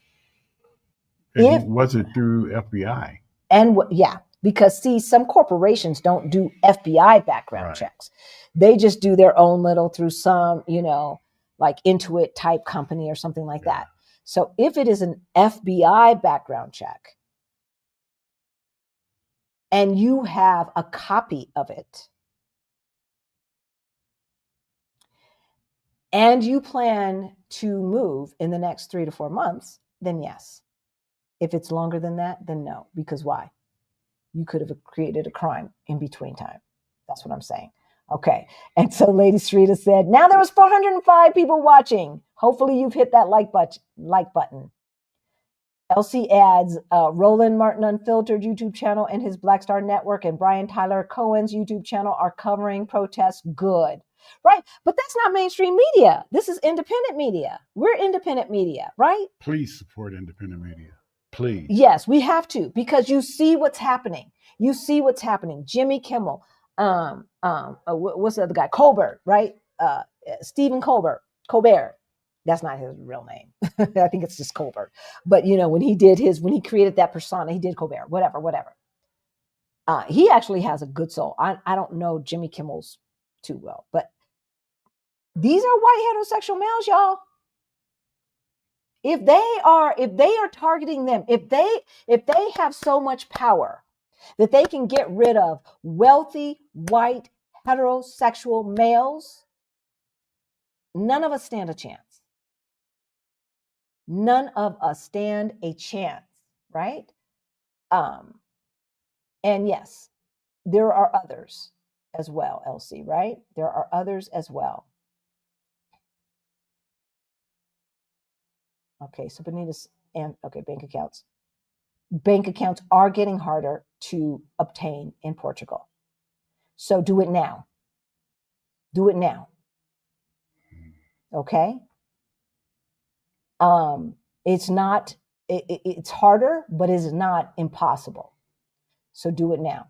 Was it through FBI? And because see, some corporations don't do FBI background checks. They just do their own little through some, like Intuit type company or something like that. So if it is an FBI background check and you have a copy of it and you plan to move in the next 3 to 4 months, then yes. If it's longer than that, then no. Because why? You could have created a crime in between time. That's what I'm saying. Okay. And so Lady Srita said, now there was 405 people watching. Hopefully you've hit that like button. Elsie adds, Roland Martin Unfiltered YouTube channel and his Black Star Network and Brian Tyler Cohen's YouTube channel are covering protests. Good. Right? But that's not mainstream media. This is independent media. We're independent media, right? Please support independent media. Please. Yes, we have to, because you see what's happening. You see what's happening. Jimmy Kimmel, what's the other guy? Colbert, right? Stephen Colbert. That's not his real name. I think it's just Colbert. But when he created that persona, he did Colbert, whatever. He actually has a good soul. I don't know Jimmy Kimmel's too well, but these are white heterosexual males, y'all. If they are targeting them, if they have so much power that they can get rid of wealthy, white, heterosexual males, none of us stand a chance. None of us stand a chance, right? And yes, there are others as well, Elsie, right? There are others as well. Okay, so Benita's, and okay, bank accounts. Bank accounts are getting harder to obtain in Portugal. So do it now. Do it now. Okay? It's not, it's harder, but it's not impossible. So do it now.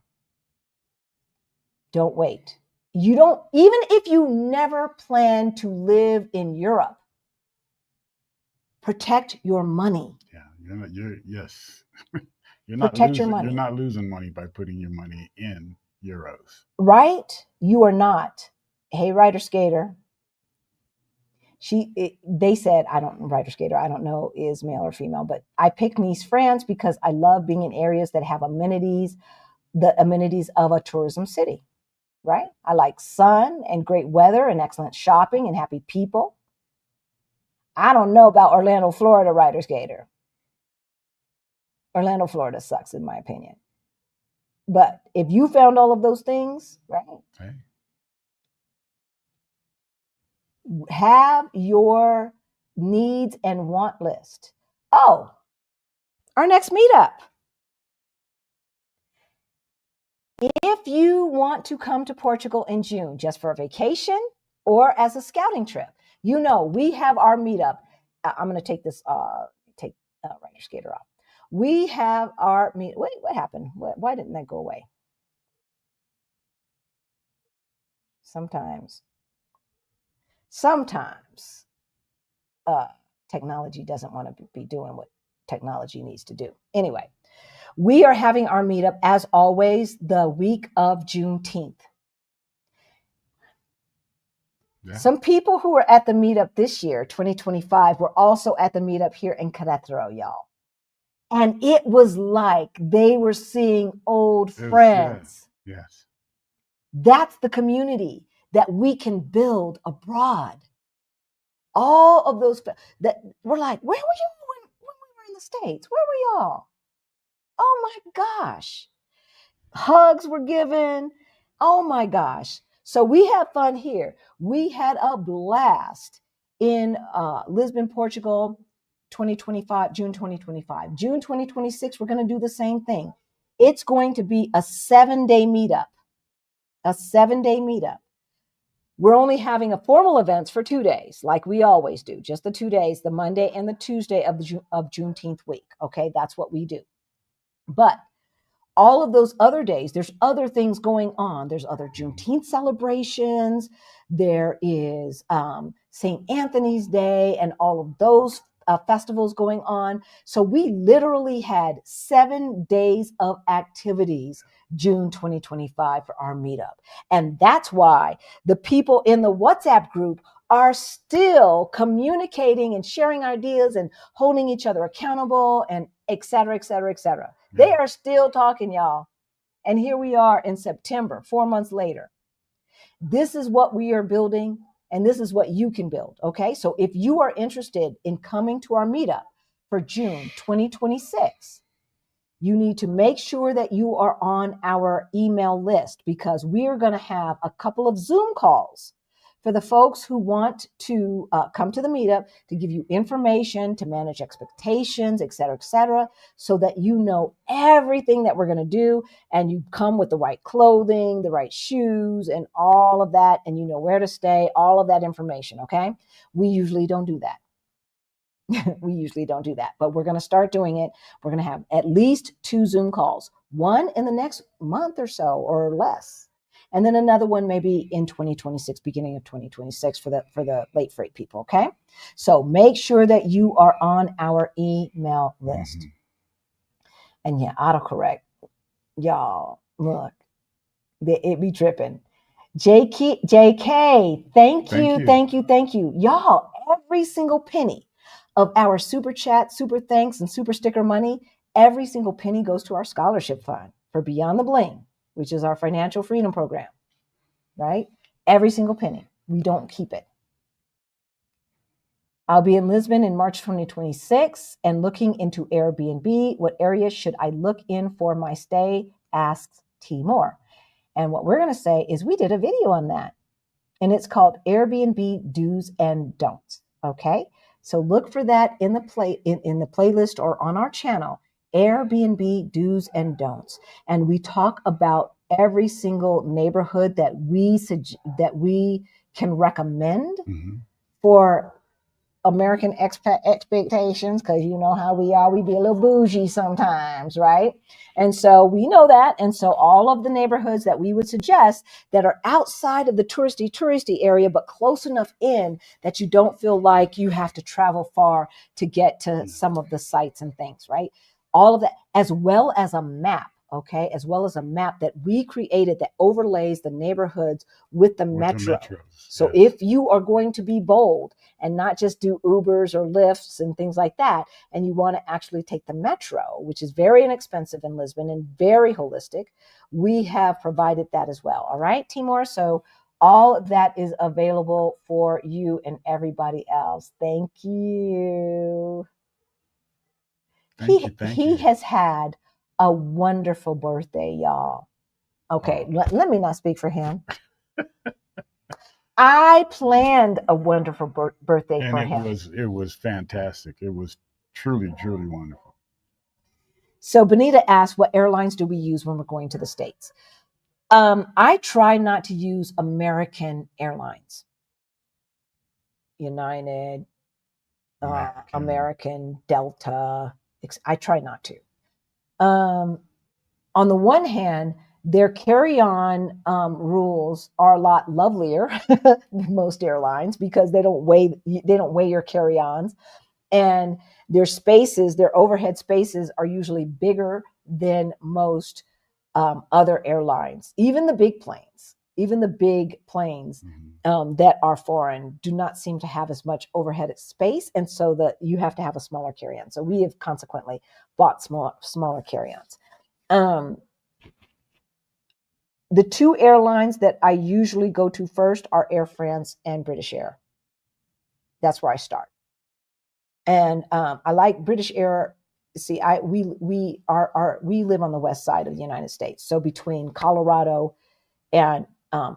Don't wait. You don't, even if you never plan to live in Europe, protect your money. Yeah, yes. Protect your money. You're not losing money by putting your money in euros. Right? You are not. Hey, Rider Skater. They said, Rider Skater, I don't know is male or female, but I picked Nice, France because I love being in areas that have amenities, the amenities of a tourism city, right? I like sun and great weather and excellent shopping and happy people. I don't know about Orlando, Florida, Rider Skater. Orlando, Florida sucks in my opinion. But if you found all of those things, right? Okay. Have your needs and want list. Oh, our next meetup. If you want to come to Portugal in June just for a vacation or as a scouting trip, we have our meetup. I'm going to take this, Rider Skater off. We have our meet. Wait, what happened? Why didn't that go away? Sometimes technology doesn't want to be doing what technology needs to do. Anyway, we are having our meetup, as always, the week of Juneteenth. Yeah. Some people who were at the meetup this year, 2025, were also at the meetup here in Querétaro, y'all. And it was like they were seeing old friends. Yes. That's the community that we can build abroad. All of those that we're like, where were you when we were in the States? Where were y'all? Oh my gosh. Hugs were given. Oh my gosh. So we had fun here. We had a blast in Lisbon, Portugal, 2025, June 2025. June 2026, we're going to do the same thing. It's going to be a 7-day meetup. A 7-day meetup. We're only having a formal events for 2 days, like we always do. Just the 2 days, the Monday and the Tuesday of Juneteenth week. Okay, that's what we do. But all of those other days, there's other things going on. There's other Juneteenth celebrations. There is St. Anthony's Day and all of those festivals going on. So we literally had 7 days of activities June 2025 for our meetup. And that's why the people in the WhatsApp group are still communicating and sharing ideas and holding each other accountable and et cetera, et cetera, et cetera. They are still talking, y'all. And here we are in September, 4 months later. This is what we are building, and this is what you can build, okay? So if you are interested in coming to our meetup for June 2026, you need to make sure that you are on our email list, because we are going to have a couple of Zoom calls for the folks who want to come to the meetup, to give you information, to manage expectations, et cetera, so that you know everything that we're going to do, and you come with the right clothing, the right shoes, and all of that, and you know where to stay, all of that information, okay? We usually don't do that. We usually don't do that, but we're going to start doing it. We're going to have at least 2 Zoom calls, one in the next month or so or less. And then another one maybe in 2026, beginning of 2026 for the late freight people, okay? So make sure that you are on our email list. Mm-hmm. And yeah, autocorrect. Y'all, look, it be tripping. JK, thank you. Y'all, every single penny Of our super chat, super thanks, and super sticker money, every single penny goes to our scholarship fund for Beyond the Bling, which is our financial freedom program, right? Every single penny. We don't keep it. I'll be in Lisbon in March 2026 and looking into Airbnb. What areas should I look in for my stay? Asks Timor. And what we're going to say is we did a video on that, and it's called Airbnb Do's and Don'ts. Okay, so look for that in the playlist or on our channel, Airbnb Do's and Don'ts, and we talk about every single neighborhood that we can recommend for American expectations, because you know how we are. We be a little bougie sometimes, right? And so we know that. And so all of the neighborhoods that we would suggest that are outside of the touristy area, but close enough in that you don't feel like you have to travel far to get to some of the sites and things, right? All of that, as well as a map. Okay, as well as a map that we created that overlays the neighborhoods with the metro. So if you are going to be bold and not just do Ubers or Lyfts and things like that, and you want to actually take the metro, which is very inexpensive in Lisbon and very holistic, we have provided that as well. All right, Timor. So all of that is available for you and everybody else. Thank you. He has had a wonderful birthday, y'all. Okay, let me not speak for him. I planned a wonderful birthday for him. It was fantastic. It was truly, truly wonderful. So Benita asked, what airlines do we use when we're going to the States? I try not to use American Airlines. United, American, Delta. I try not to. On the one hand, their carry-on rules are a lot lovelier than most airlines because they don't weigh your carry-ons, and their spaces, their overhead spaces, are usually bigger than most other airlines. Even the big planes that are foreign do not seem to have as much overhead space, and so that you have to have a smaller carry-on. So we have consequently bought smaller carry-ons. The two airlines that I usually go to first are Air France and British Air. That's where I start. And I like British Air. See, we live on the west side of the United States, so between Colorado and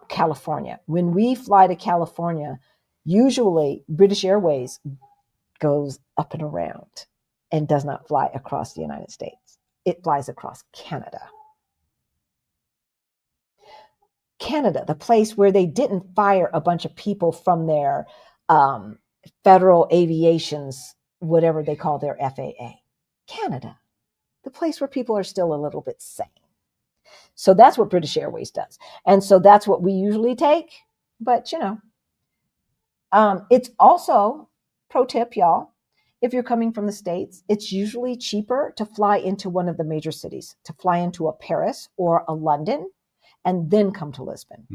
California. When we fly to California, usually British Airways goes up and around and does not fly across the United States. It flies across Canada. Canada, the place where they didn't fire a bunch of people from their federal aviation's, whatever they call their FAA. Canada, the place where people are still a little bit sane. So that's what British Airways does. And so that's what we usually take. But, it's also, pro tip, y'all, if you're coming from the States, it's usually cheaper to fly into one of the major cities, to fly into a Paris or a London, and then come to Lisbon.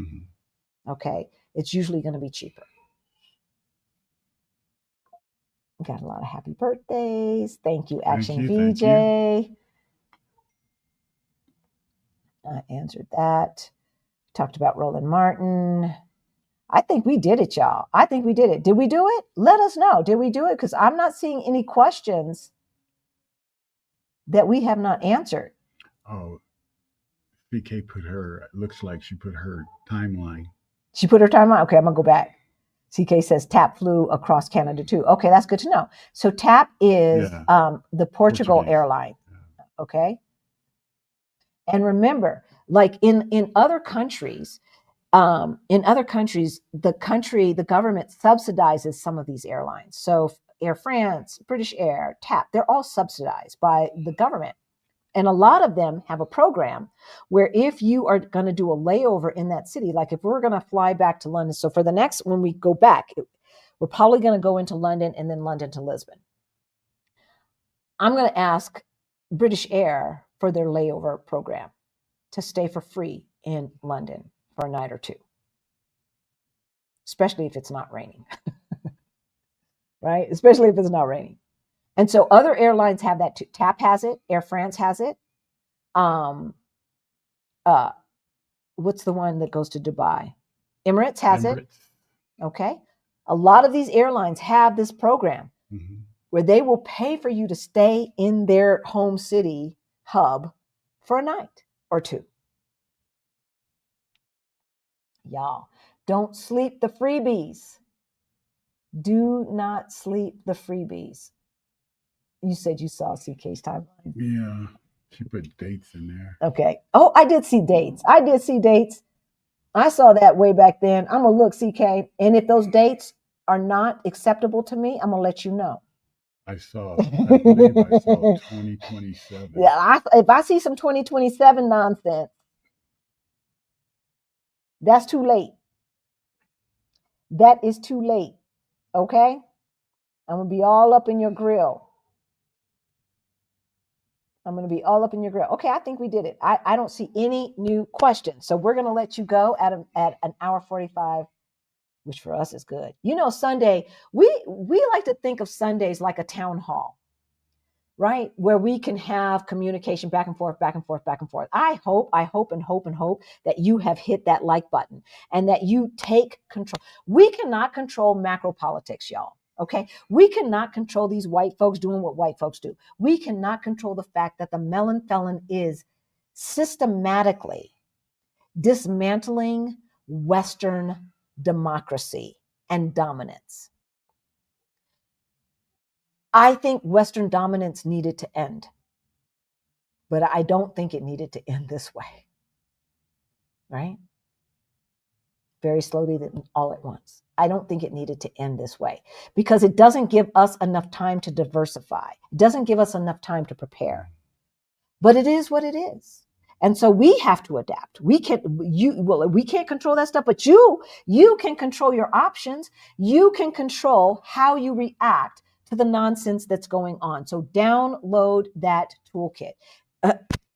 Okay, it's usually going to be cheaper. Got a lot of happy birthdays. Thank you, Action VJ. I answered that. Talked about Roland Martin. I think we did it, y'all. I think we did it. Did we do it? Let us know. Did we do it? Because I'm not seeing any questions that we have not answered. Oh, BK looks like she put her timeline. She put her timeline? Okay, I'm going to go back. CK says TAP flew across Canada too. Okay, that's good to know. So TAP is the Portugal airline. Okay. And remember, like in other countries, the government subsidizes some of these airlines. So Air France, British Air, TAP, they're all subsidized by the government. And a lot of them have a program where if you are going to do a layover in that city, like if we're going to fly back to London, so for the next, when we go back, we're probably going to go into London and then London to Lisbon. I'm going to ask British Air for their layover program to stay for free in London for a night or two, especially if it's not raining. right? Especially if it's not raining. And so other airlines have that too. TAP has it. Air France has it. Um, what's the one that goes to Dubai? Emirates has it. Okay. A lot of these airlines have this program where they will pay for you to stay in their home city hub for a night or two. Y'all, don't sleep the freebies. Do not sleep the freebies. You said you saw CK's timeline. Yeah, she put dates in there. Okay. Oh, I did see dates. I saw that way back then. I'm going to look, CK. And if those dates are not acceptable to me, I'm going to let you know. I believe I saw 2027. Yeah, if I see some 2027 nonsense, that's too late. That is too late. Okay? I'm going to be all up in your grill. Okay, I think we did it. I don't see any new questions. So we're going to let you go at an hour 45, which for us is good. You know, Sunday, we like to think of Sundays like a town hall, right? Where we can have communication back and forth, back and forth, back and forth. I hope that you have hit that like button and that you take control. We cannot control macro politics, y'all. Okay. We cannot control these white folks doing what white folks do. We cannot control the fact that the melon felon is systematically dismantling Western democracy and dominance. I think Western dominance needed to end, but I don't think it needed to end this way, right? Very slowly, all at once. I don't think it needed to end this way because it doesn't give us enough time to diversify. It doesn't give us enough time to prepare, but it is what it is. And so we have to adapt. We can't control that stuff, but you can control your options. You can control how you react to the nonsense that's going on. So download that toolkit.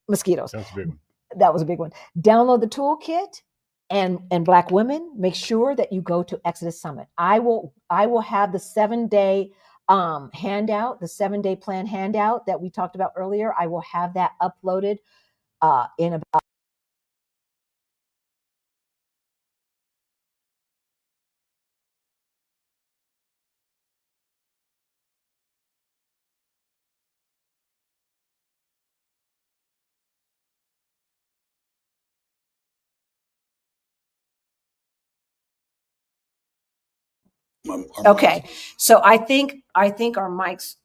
Mosquitoes. That's a big one. That was a big one. Download the toolkit. And Black women, make sure that you go to Exodus Summit. I will have the 7-day handout, the 7-day plan handout that we talked about earlier. I will have that uploaded in about okay. So I think our mics,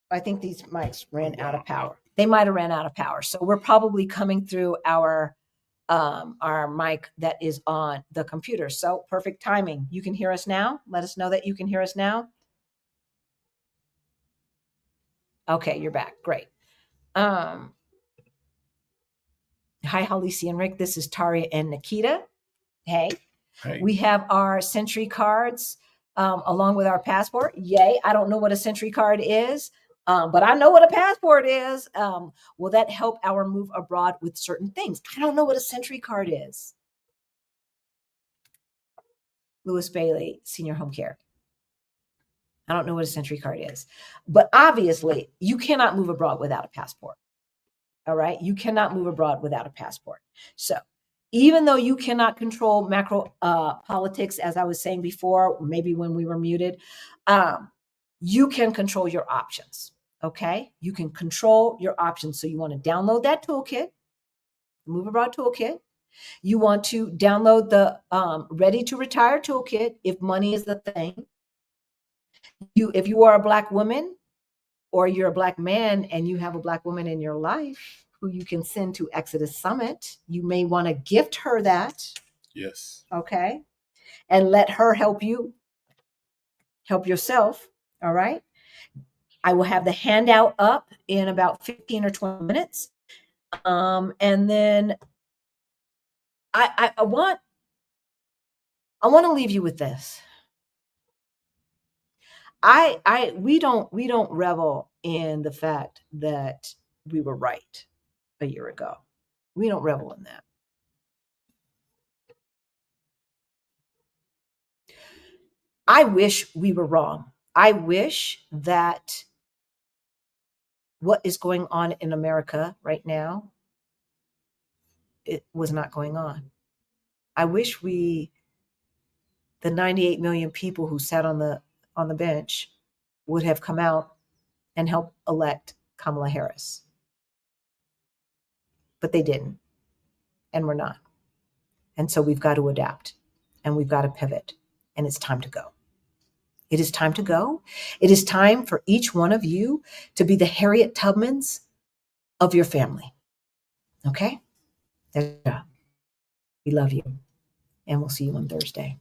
I think these mics ran out of power. They might have ran out of power. So we're probably coming through our mic that is on the computer. So perfect timing. You can hear us now. Let us know that you can hear us now. Okay, you're back. Great. Hi, Halisi and Rick. This is Taria and Nikita. Hey. We have our Century cards along with our passport. Yay. I don't know what a Century card is, but I know what a passport is. Will that help our move abroad with certain things? I don't know what a Century card is. Louis Bailey, Senior Home Care. I don't know what a Century card is, but obviously you cannot move abroad without a passport. All right. You cannot move abroad without a passport. So even though you cannot control macro politics, as I was saying before, maybe when we were muted, you can control your options. Okay. You can control your options. So you want to download that toolkit, Move Abroad Toolkit. You want to download the Ready to Retire Toolkit if money is the thing. If you are a Black woman or you're a Black man and you have a Black woman in your life who you can send to Exodus Summit, you may want to gift her that. Yes. Okay. And let her help you help yourself. All right. I will have the handout up in about 15 or 20 minutes. And then I want to leave you with this. We don't revel in the fact that we were right a year ago. We don't revel in that. I wish we were wrong. I wish that what is going on in America right now, it was not going on. I wish the 98 million people who sat on the bench would have come out and helped elect Kamala Harris. But they didn't, and we're not. And so we've got to adapt, and we've got to pivot, and it's time to go. It is time to go. It is time for each one of you to be the Harriet Tubmans of your family. Okay? We love you, and we'll see you on Thursday.